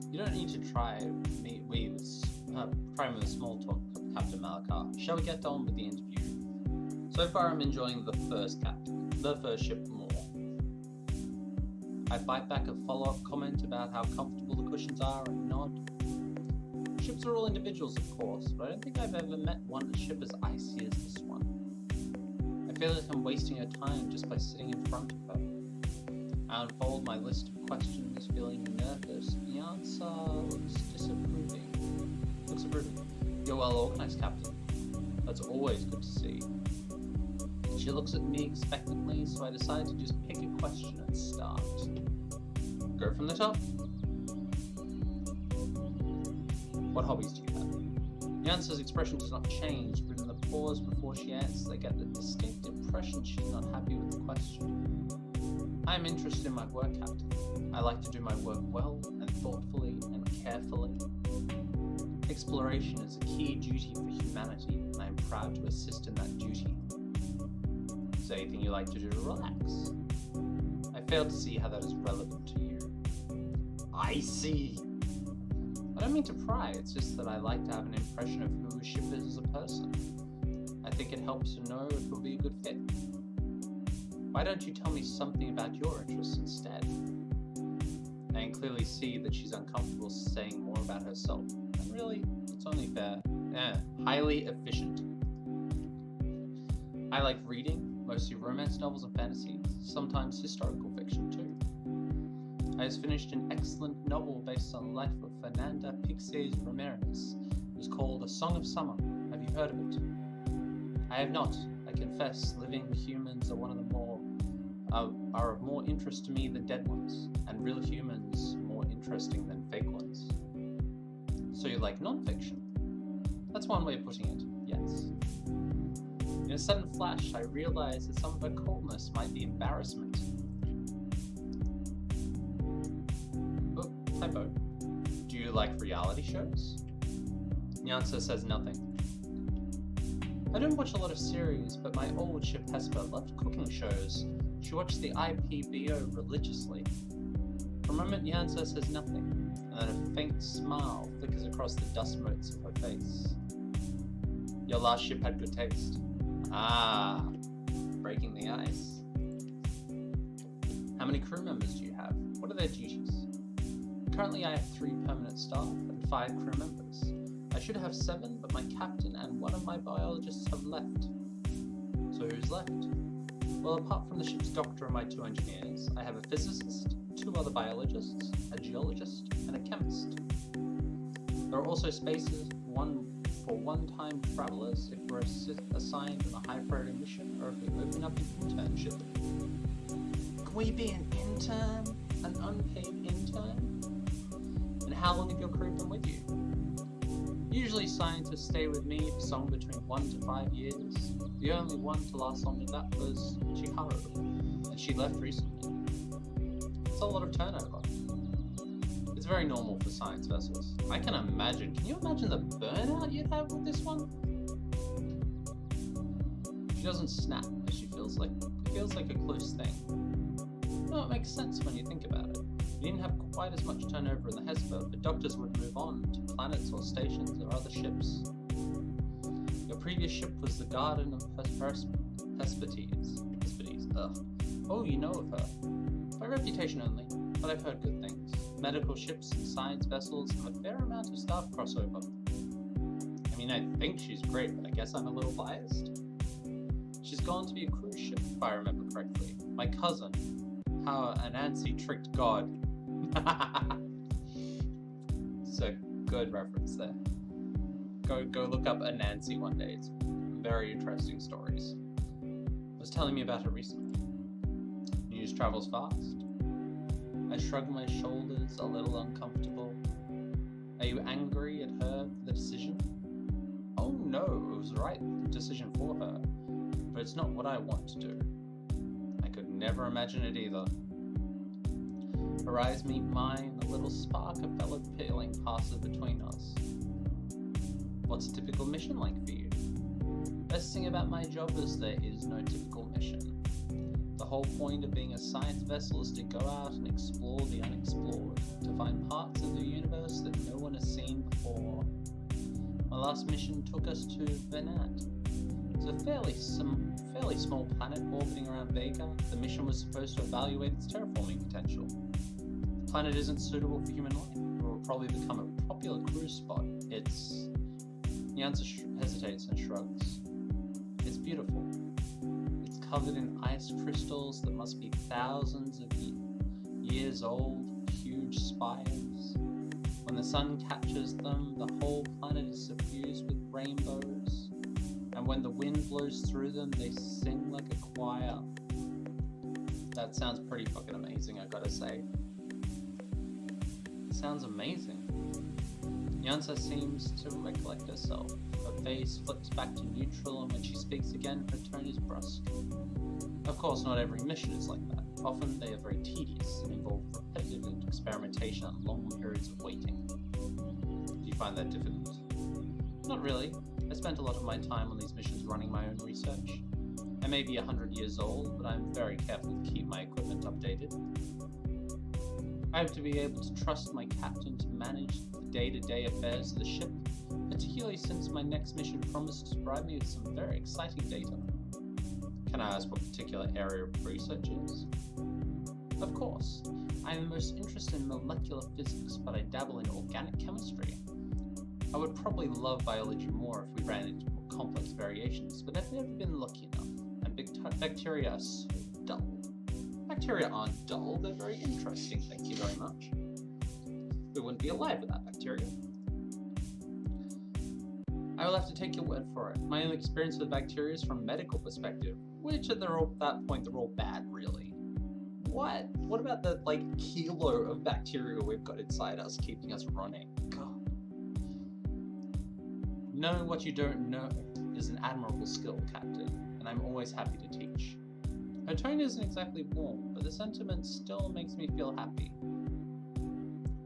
You don't need to try me with small talk, Captain Malakar. Shall we get on with the interview? So far I'm enjoying the first ship more. I bite back a follow-up comment about how comfortable the cushions are and nod. Ships are all individuals, of course, but I don't think I've ever met one ship as icy as this one. I feel like I'm wasting her time just by sitting in front of her. I unfold my list of questions, feeling nervous. The answer looks disapproving. Looks approving. You're well organized, Captain. That's always good to see. She looks at me expectantly, so I decide to just pick a question and start. Go from the top. What hobbies do you have? Nyansa's expression does not change, but in the pause before she answers, I get the distinct impression she's not happy with the question. I am interested in my work, Captain. I like to do my work well and thoughtfully and carefully. Exploration is a key duty for humanity, and I am proud to assist in that duty. Is there anything you like to do to relax? I fail to see how that is relevant to you. I see. I don't mean to pry, it's just that I like to have an impression of who a ship is as a person. I think it helps to know if it'll be a good fit. Why don't you tell me something about your interests instead? I can clearly see that she's uncomfortable saying more about herself. And really, it's only fair. Highly efficient. I like reading, mostly romance novels and fantasies, sometimes historical fiction too. I just finished an excellent novel based on the life of Fernanda Pixes Ramirez. It was called A Song of Summer. Have you heard of it? I have not. I confess, living humans are of more interest to me than dead ones, and real humans more interesting than fake ones. So you like non-fiction? That's one way of putting it, yes. In a sudden flash, I realized that some of her coldness might be embarrassment. Oh, typo. Do you like reality shows? Nyansa says nothing. I don't watch a lot of series, but my old ship Hesper loved cooking shows. She watched the IPBO religiously. For a moment, Nyansa says nothing, and then a faint smile flickers across the dust motes of her face. Your last ship had good taste. Ah, breaking the ice. How many crew members do you have? What are their duties? Currently I have 3 permanent staff and 5 crew members. I should have 7, but my captain and one of my biologists have left. So who's left? Well, apart from the ship's doctor and my 2 engineers, I have a physicist, 2 other biologists, a geologist, and a chemist. There are also spaces, one for one-time travelers if we're assigned on a high-priority mission, or if we open up an internship. Can we be an intern? An unpaid intern? And how long have your crew been with you? Usually scientists stay with me for somewhere between 1 to 5 years. The only one to last longer than that was Chiharu, and she left recently. It's a lot of turnover. It's very normal for science vessels. I can imagine. Can you imagine the burnout you'd have with this one? She doesn't snap, as she feels like. It feels like a close thing. No, it makes sense when you think about it. You didn't have quite as much turnover in the Hesper, but doctors would move on to planets or stations or other ships. Your previous ship was the Garden of Hesperides. Ugh. Oh, you know of her. By reputation only, but I've heard good things. Medical ships and science vessels have a fair amount of staff crossover. I mean, I think she's great, but I guess I'm a little biased. She's gone to be a cruise ship, if I remember correctly. My cousin, how Anansi tricked God. It's a good reference there. Go look up Anansi one day. It's very interesting stories. Was telling me about her recently. News travels fast. I shrug my shoulders, a little uncomfortable. Are you angry at her for the decision? Oh no, it was the right decision for her, but it's not what I want to do. I could never imagine it either. Her eyes meet mine, a little spark of fellow feeling passes between us. What's a typical mission like for you? Best thing about my job is there is no typical mission. The whole point of being a science vessel is to go out and explore the unexplored, to find parts of the universe that no one has seen before. My last mission took us to Venat. It's a fairly small planet orbiting around Vega. The mission was supposed to evaluate its terraforming potential. The planet isn't suitable for human life. It will probably become a popular cruise spot. It's... Nyansa hesitates and shrugs. It's beautiful. It's covered in ice crystals that must be thousands of years old, huge spires. When the sun catches them, the whole planet is suffused with rainbows. And when the wind blows through them, they sing like a choir. That sounds pretty fucking amazing, I gotta say. It sounds amazing. Nyansa seems to recollect herself. Her face flips back to neutral, and when she speaks again, her tone is brusque. Of course, not every mission is like that. Often they are very tedious and involve repetitive experimentation and long periods of waiting. Do you find that difficult? Not really. I spent a lot of my time on these missions running my own research. I may be 100 years old, but I'm very careful to keep my equipment updated. I have to be able to trust my captain to manage the day-to-day affairs of the ship, particularly since my next mission promises to provide me with some very exciting data. Can I ask what particular area of research is? Of course. I am most interested in molecular physics, but I dabble in organic chemistry. I would probably love biology more if we ran into more complex variations, but I've never been lucky enough, and bacteria are so dull. Bacteria aren't dull, they're very interesting, thank you very much. We wouldn't be alive without bacteria. I will have to take your word for it. My own experience with bacteria is from a medical perspective, which at that point they're all bad, really. What? What about the, kilo of bacteria we've got inside us keeping us running? God. Knowing what you don't know is an admirable skill, Captain, and I'm always happy to teach. Her tone isn't exactly warm, but the sentiment still makes me feel happy.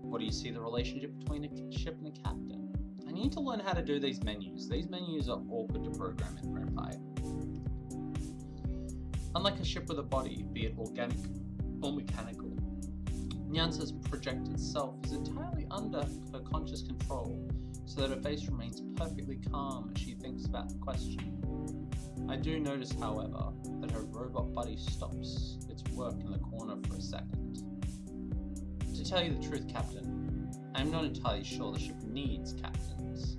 What do you see the relationship between a ship and a captain? I need to learn how to do these menus. These menus are awkward to program in Vampire. Unlike a ship with a body, be it organic or mechanical, Nyansa's projected self is entirely under her conscious control, so that her face remains perfectly calm as she thinks about the question. I do notice, however, that her robot body stops its work in the corner for a second. To tell you the truth, Captain, I am not entirely sure the ship needs captains.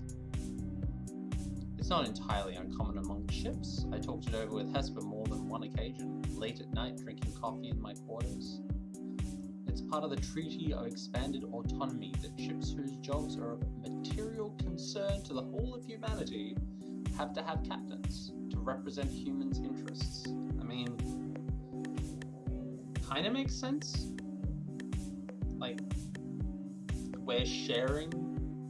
It's not entirely uncommon among ships. I talked it over with Hesper more than one occasion, late at night drinking coffee in my quarters. It's part of the Treaty of Expanded Autonomy that ships whose jobs are of material concern to the whole of humanity have to have captains to represent humans' interests. I mean, kind of makes sense. Like, we're sharing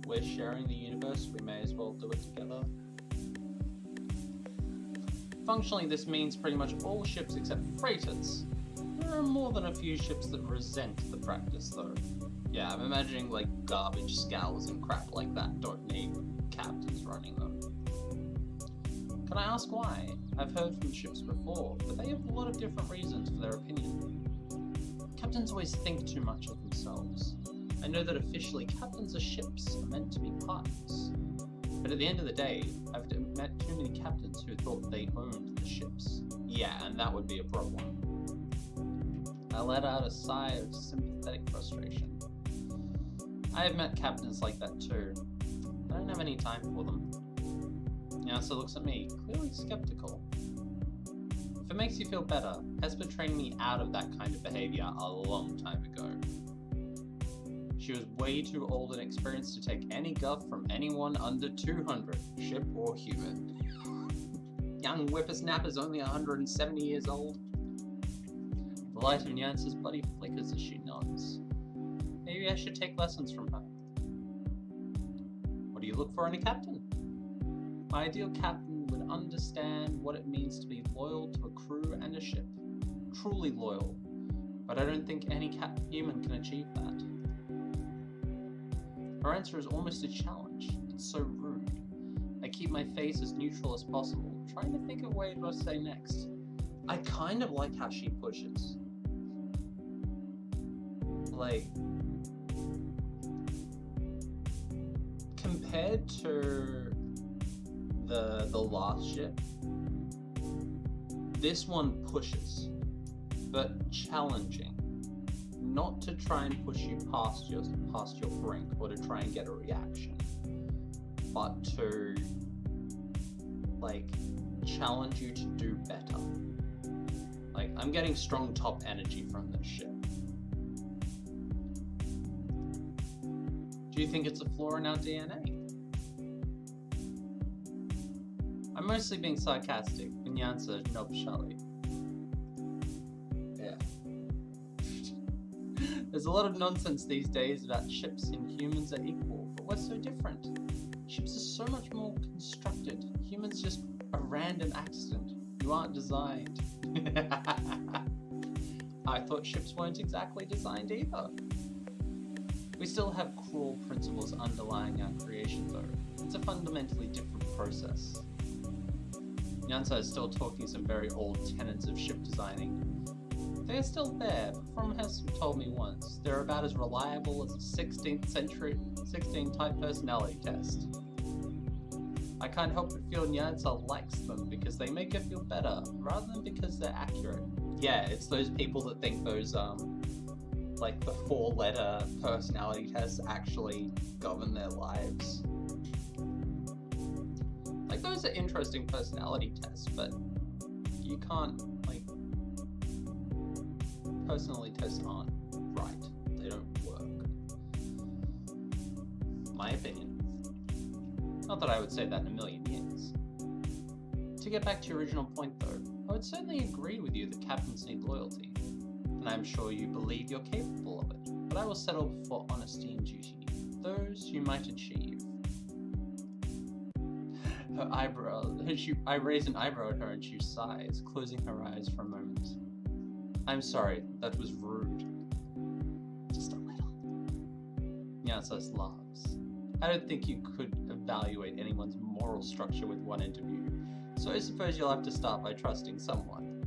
the universe, we may as well do it together. Functionally, this means pretty much all ships except freighters. There are more than a few ships that resent the practice, though. Yeah, I'm imagining like garbage scows and crap like that don't need captains running them. Can I ask why? I've heard from ships before, but they have a lot of different reasons for their opinion. Captains always think too much of themselves. I know that officially captains of ships are meant to be partners. But at the end of the day, I've met too many captains who thought they owned the ships. Yeah, and that would be a problem. I let out a sigh of sympathetic frustration. I have met captains like that too. I don't have any time for them. Nyansa looks at me, clearly skeptical. If it makes you feel better, Hesper trained me out of that kind of behavior a long time ago. She was way too old and experienced to take any guff from anyone under 200, ship or human. Young whippersnapper's only 170 years old. The light of Nyansa's body flickers as she nods. Maybe I should take lessons from her. What do you look for in a captain? My ideal captain would understand what it means to be loyal to a crew and a ship. Truly loyal. But I don't think any human can achieve that. Her answer is almost a challenge. It's so rude. I keep my face as neutral as possible, trying to think of what to say next. I kind of like how she pushes. Like, compared to the last ship, this one pushes, but challenging. Not to try and push you past your brink or to try and get a reaction, but to like challenge you to do better. Like, I'm getting strong top energy from this ship. Do you think it's a flaw in our DNA? I'm mostly being sarcastic. Nyansa nob shyly. Yeah. There's a lot of nonsense these days about ships and humans are equal, but what's so different? Ships are so much more constructed. Humans just a random accident. You aren't designed. I thought ships weren't exactly designed either. We still have cruel principles underlying our creation though. It's a fundamentally different process. Nyansa is still talking some very old tenets of ship designing. They are still there, but from has told me once, they're about as reliable as a 16th type personality test. I can't help but feel Nyansa likes them because they make her feel better, rather than because they're accurate. Yeah, it's those people that think those, like the 4-letter personality tests actually govern their lives. Like, those are interesting personality tests, but you can't, like, personality tests aren't right. They don't work. My opinion. Not that I would say that in a million years. To get back to your original point though, I would certainly agree with you that captains need loyalty. And I'm sure you believe you're capable of it, but I will settle for honesty and duty, those you might achieve. I raise an eyebrow at her and she sighs, closing her eyes for a moment. I'm sorry, that was rude. Just a little. Nyansa laughs. I don't think you could evaluate anyone's moral structure with one interview, so I suppose you'll have to start by trusting someone.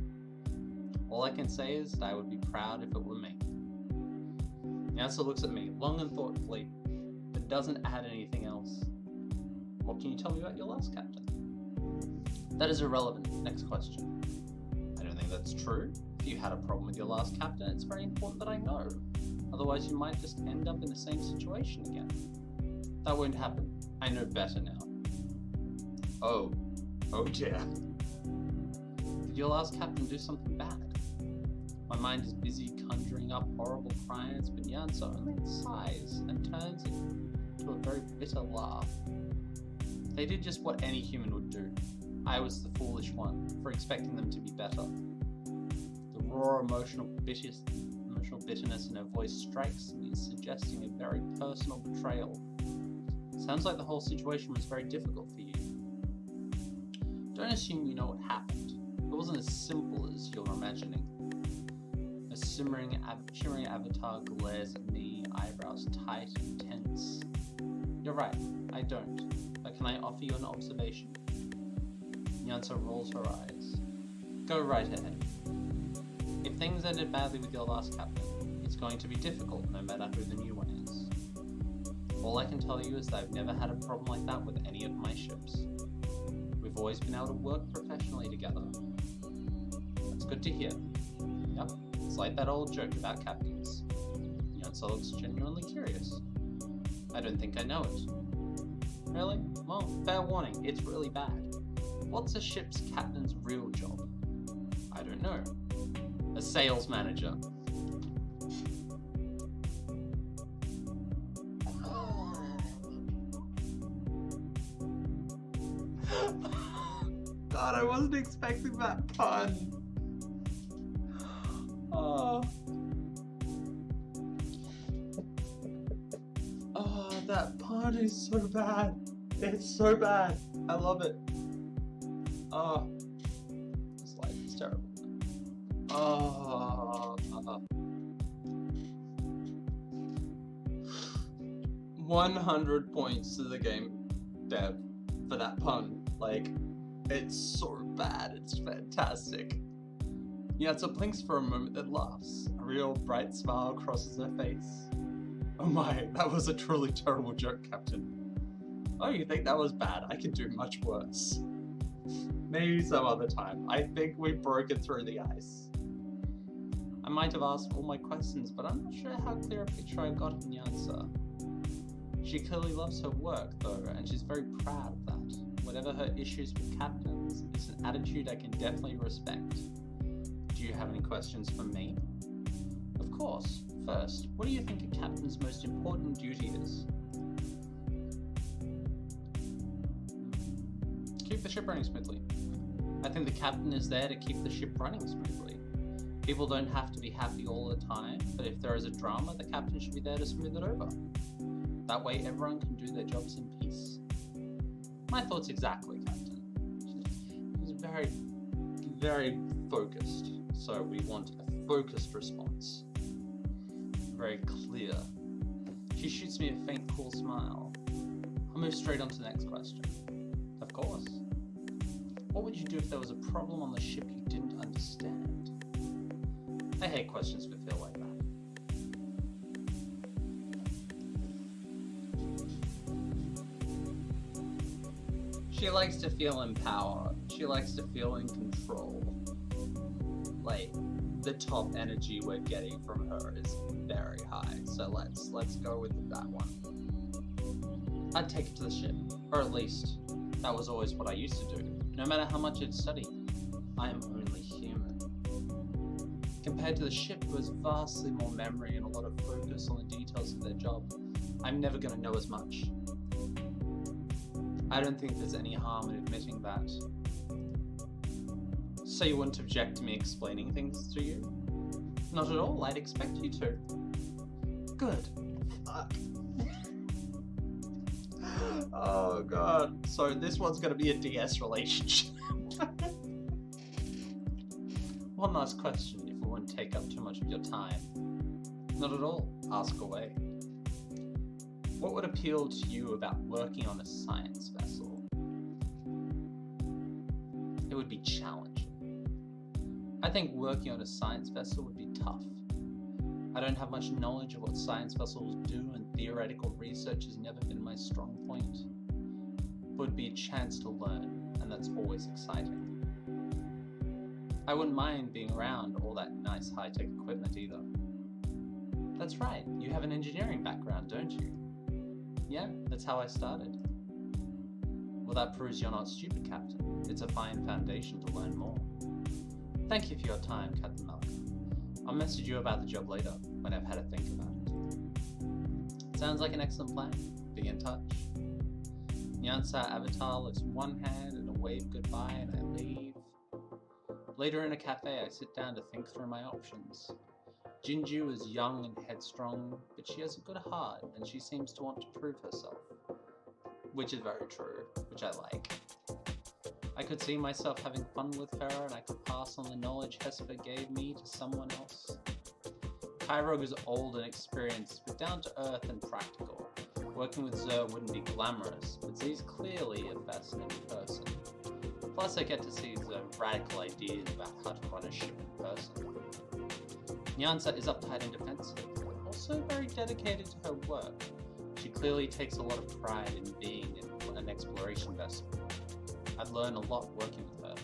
All I can say is that I would be proud if it were me. Nyansa looks at me, long and thoughtfully, but doesn't add anything else. What can you tell me about your last captain? That is irrelevant. Next question. I don't think that's true. If you had a problem with your last captain, it's very important that I know. Otherwise, you might just end up in the same situation again. That won't happen. I know better now. Oh dear. Did your last captain do something bad? My mind is busy conjuring up horrible crimes, but Nyanza only sighs and turns into a very bitter laugh. They did just what any human would do. I was the foolish one for expecting them to be better. The raw emotional bitterness in her voice strikes me, suggesting a very personal betrayal. Sounds like the whole situation was very difficult for you. Don't assume you know what happened. It wasn't as simple as you're imagining. A shimmering avatar glares at me, eyebrows tight and tense. You're right, I don't. But can I offer you an observation? Nyanza rolls her eyes. Go right ahead. If things ended badly with your last captain, it's going to be difficult no matter who the new one is. All I can tell you is that I've never had a problem like that with any of my ships. We've always been able to work professionally together. That's good to hear. Yep, it's like that old joke about captains. Nyanza looks genuinely curious. I don't think I know it. Really? Well, fair warning, it's really bad. What's a ship's captain's real job? I don't know. A sales manager. God, I wasn't expecting that pun. Oh, that pun is so bad. It's so bad. I love it. Oh, this life is terrible. 100 points to the game dev for that pun. Like, it's so bad, it's fantastic. Nyanza blinks for a moment, then laughs. A real bright smile crosses her face. Oh my, that was a truly terrible joke, Captain. Oh, you think that was bad? I could do much worse. Maybe some other time. I think we've broken through the ice. I might have asked all my questions, but I'm not sure how clear a picture I've got of Nyanza. She clearly loves her work, though, and she's very proud of that. Whatever her issues with captains, it's an attitude I can definitely respect. Do you have any questions for me? Of course. First, what do you think a captain's most important duty is? Keep the ship running smoothly. I think the captain is there to keep the ship running smoothly. People don't have to be happy all the time, but if there is a drama, the captain should be there to smooth it over. That way everyone can do their jobs in peace. My thoughts exactly, Captain. She's very, very focused, so we want a focused response. Very clear. She shoots me a faint, cool smile. I'll move straight on to the next question. Of course. What would you do if there was a problem on the ship you didn't understand? I hate questions that feel like that. She likes to feel in power. She likes to feel in control. Like, the top energy we're getting from her is very high. So let's go with that one. I'd take it to the ship. Or at least, that was always what I used to do. No matter how much I'd study, I am only human. Compared to the ship, who has vastly more memory and a lot of focus on the details of their job, I'm never going to know as much. I don't think there's any harm in admitting that. So you wouldn't object to me explaining things to you? Not at all, I'd expect you to. Good. Fuck. Oh god. So this one's gonna be a DS relationship. One last question, if it won't take up too much of your time. Not at all. Ask away. What would appeal to you about working on a science vessel? It would be challenging. I think working on a science vessel would be tough. I don't have much knowledge of what science vessels do, and theoretical research has never been my strong point. It would be a chance to learn, and that's always exciting. I wouldn't mind being around all that nice high-tech equipment either. That's right, you have an engineering background, don't you? Yeah, that's how I started. Well, that proves you're not stupid, Captain. It's a fine foundation to learn more. Thank you for your time, Captain Malcolm. I'll message you about the job later, when I've had a think about it. Sounds like an excellent plan. Be in touch. Nyansa Avatar lifts one hand in a wave goodbye and I leave. Later in a cafe, I sit down to think through my options. Jinju is young and headstrong, but she has a good heart and she seems to want to prove herself. Which is very true, which I like. I could see myself having fun with her and I could pass on the knowledge Hesper gave me to someone else. Kyrog is old and experienced, but down to earth and practical. Working with Zer wouldn't be glamorous, but he's clearly a fascinating person. Plus I get to see Zer's radical ideas about how to run a ship in person. Nyansa is uptight and defensive, also very dedicated to her work. She clearly takes a lot of pride in being an exploration vessel. I'd learn a lot working with her.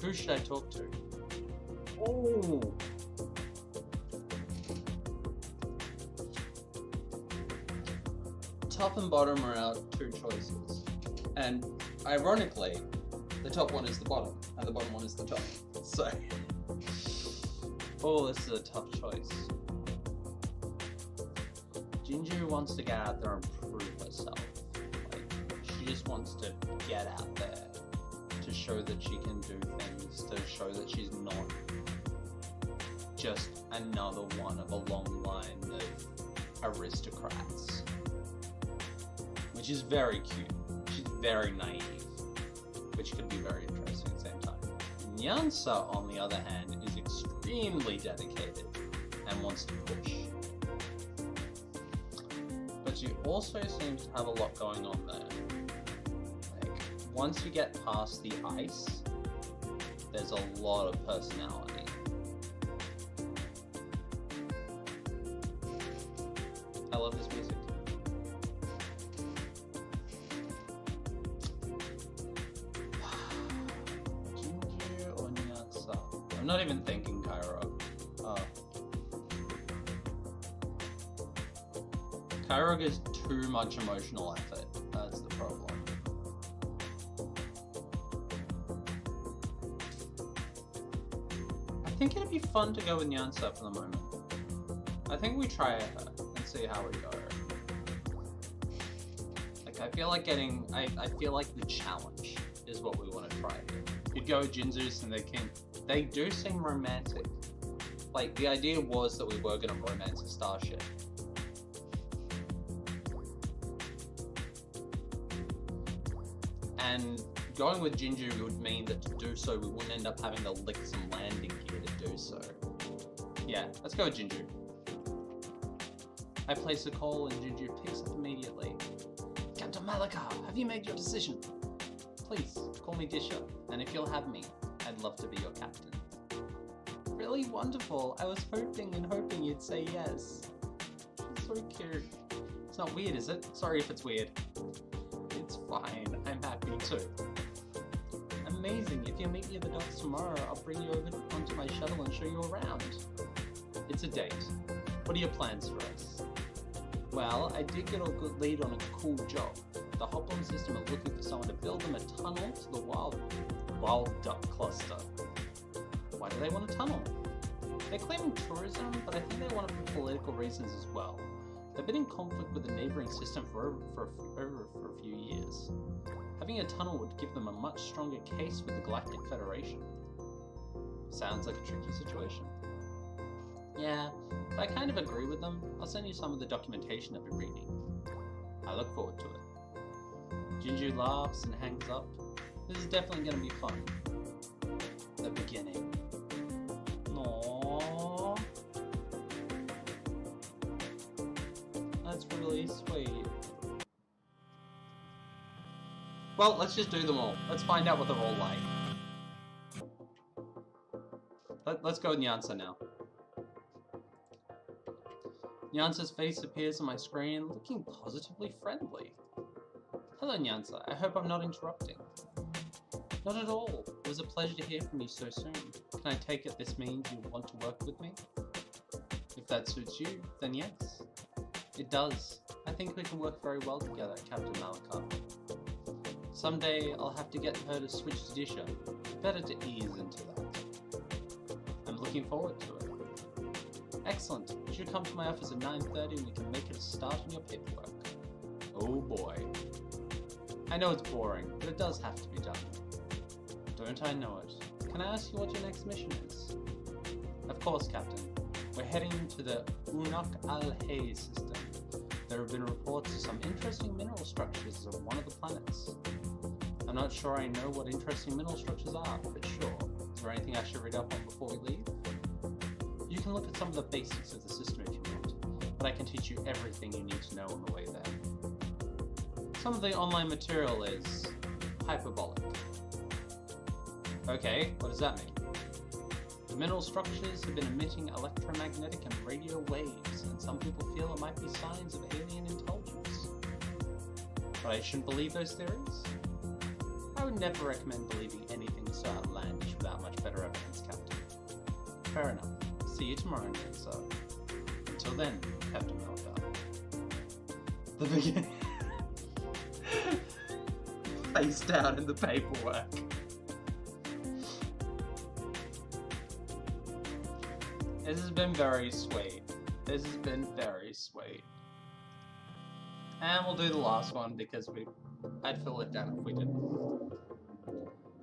Who should I talk to? Oh! Top and bottom are our two choices. And ironically, the top one is the bottom, and the bottom one is the top. So, oh, this is a tough choice. Jinju wants to get out there and prove herself. Like, she just wants to get out there to show that she can do things, to show that she's not just another one of a long line of aristocrats. Which is very cute. She's very naive, which can be very interesting at the same time. Nyansa, on the other hand, is extremely dedicated and wants to push. But she also seems to have a lot going on there. Like, once you get past the ice, there's a lot of personality. I love this music. Jinju or Nyansa? I'm not even thinking Kyrog. Kyrog is too much emotional effort. That's the problem. I think it'd be fun to go with Nyansa for the moment. I think we try her and see how we go. Like, I feel like I feel like the challenge is what we want to try here. You'd go with Jinzus and they do seem romantic. Like, the idea was that we were going to romance a starship. And going with Jinju would mean that to do so, we wouldn't end up having to lick some landing gear to do so. Yeah, let's go with Jinju. I place a call and Jinju picks up immediately. Captain Malika, have you made your decision? Please, call me Disha, and if you'll have me, I'd love to be your captain. Really wonderful. I was hoping and hoping you'd say yes. It's so cute. It's not weird, is it? Sorry if it's weird. It's fine. I'm happy too. Amazing. If you meet me at the docks tomorrow, I'll bring you over onto my shuttle and show you around. It's a date. What are your plans for us? Well, I did get a good lead on a cool job. The Hoplon system are looking for someone to build them a tunnel to the wild duck cluster. Why do they want a tunnel? They're claiming tourism, but I think they want it for political reasons as well. They've been in conflict with the neighbouring system for a few years. Having a tunnel would give them a much stronger case with the Galactic Federation. Sounds like a tricky situation. Yeah, but I kind of agree with them. I'll send you some of the documentation I've been reading. I look forward to it. Jinju laughs and hangs up. This is definitely going to be fun. The beginning. Aww. That's really sweet. Well, let's just do them all. Let's find out what they're all like. Let's go with Nyansa now. Nyansa's face appears on my screen, looking positively friendly. Hello, Nyansa. I hope I'm not interrupting. Not at all. It was a pleasure to hear from you so soon. Can I take it this means you want to work with me? If that suits you, then yes. It does. I think we can work very well together, Captain Malika. Someday I'll have to get her to switch to Disha. Better to ease into that. I'm looking forward to it. Excellent. You should come to my office at 9:30 and we can make it a start on your paperwork. Oh boy. I know it's boring, but it does have to be done. Don't I know it? Can I ask you what your next mission is? Of course, Captain. We're heading to the Unok al-Hay system. There have been reports of some interesting mineral structures on one of the planets. I'm not sure I know what interesting mineral structures are, but sure. Is there anything I should read up on before we leave? You can look at some of the basics of the system if you want, but I can teach you everything you need to know on the way there. Some of the online material is hyperbolic. Okay, what does that mean? The mineral structures have been emitting electromagnetic and radio waves, and some people feel it might be signs of alien intelligence. But I shouldn't believe those theories? I would never recommend believing anything so outlandish without much better evidence, Captain. Fair enough. See you tomorrow, then, sir. Until then, Captain Melka. The beginning. Face down in the paperwork. This has been very sweet. This has been very sweet. And we'll do the last one because I'd feel let down if we didn't.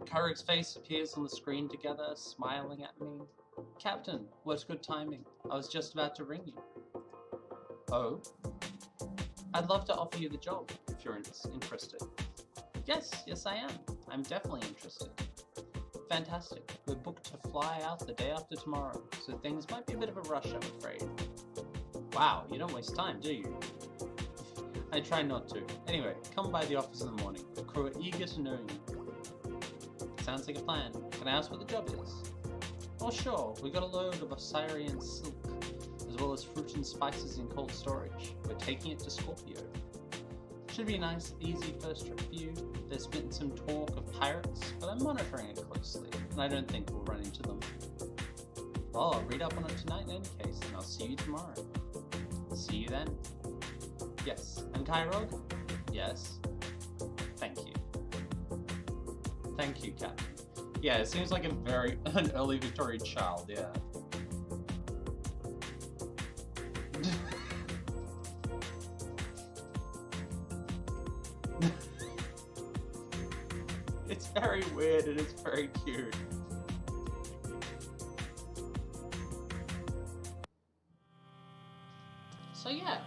Kurug's face appears on the screen together, smiling at me. Captain, what good timing. I was just about to ring you. Oh? I'd love to offer you the job, if you're interested. Yes, I am. I'm definitely interested. Fantastic. We're booked to fly out the day after tomorrow, so things might be a bit of a rush, I'm afraid. Wow, you don't waste time, do you? I try not to. Anyway, come by the office in the morning. The crew are eager to know you. Sounds like a plan. Can I ask what the job is? Oh sure, we got a load of Osirian silk, as well as fruit and spices in cold storage. We're taking it to Scorpio. Should be a nice, easy first trip for you. There's been some talk of pirates, but I'm monitoring it closely, and I don't think we'll run into them. Well, I'll read up on it tonight in any case, and I'll see you tomorrow. See you then. Yes. And Kyrog? Yes. Thank you. Thank you, Captain. Yeah, it seems like an early Victorian child, yeah. It's very weird and it's very cute. So yeah,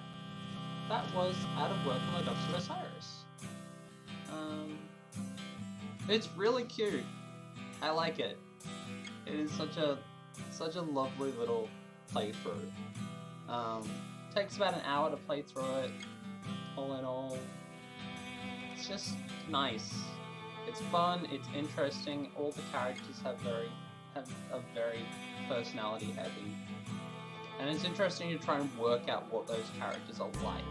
that was Out of Work on the Docks of Osiris. It's really cute. I like it. It is such a lovely little playthrough. Takes about an hour to play through it. All in all, it's just nice. It's fun. It's interesting. All the characters are very personality heavy, and it's interesting to try and work out what those characters are like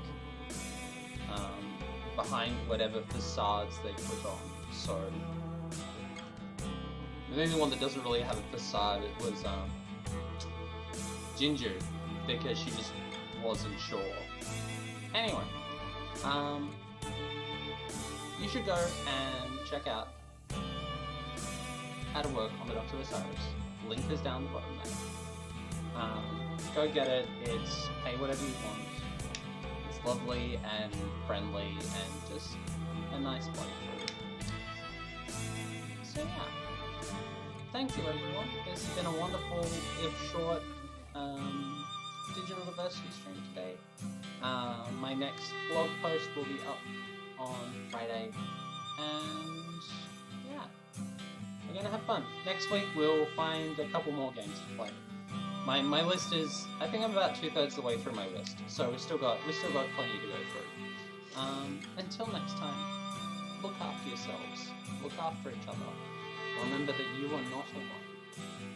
behind whatever facades they put on. So the only one that doesn't really have a facade was Ginger, because she just wasn't sure. Anyway, you should go and check out How to Work on the Docks of Osiris. Link is down the bottom there. Go get it. It's pay whatever you want. It's lovely and friendly and just a nice playthrough. So yeah. Thank you everyone. This has been a wonderful, if short, Digital Diversity stream today. My next blog post will be up on Friday, and yeah, we're gonna have fun. Next week we'll find a couple more games to play. My list is, I think I'm about 2/3 of the way through my list, so we still got plenty to go through. Until next time, look after yourselves, look after each other. Remember that you are not alone.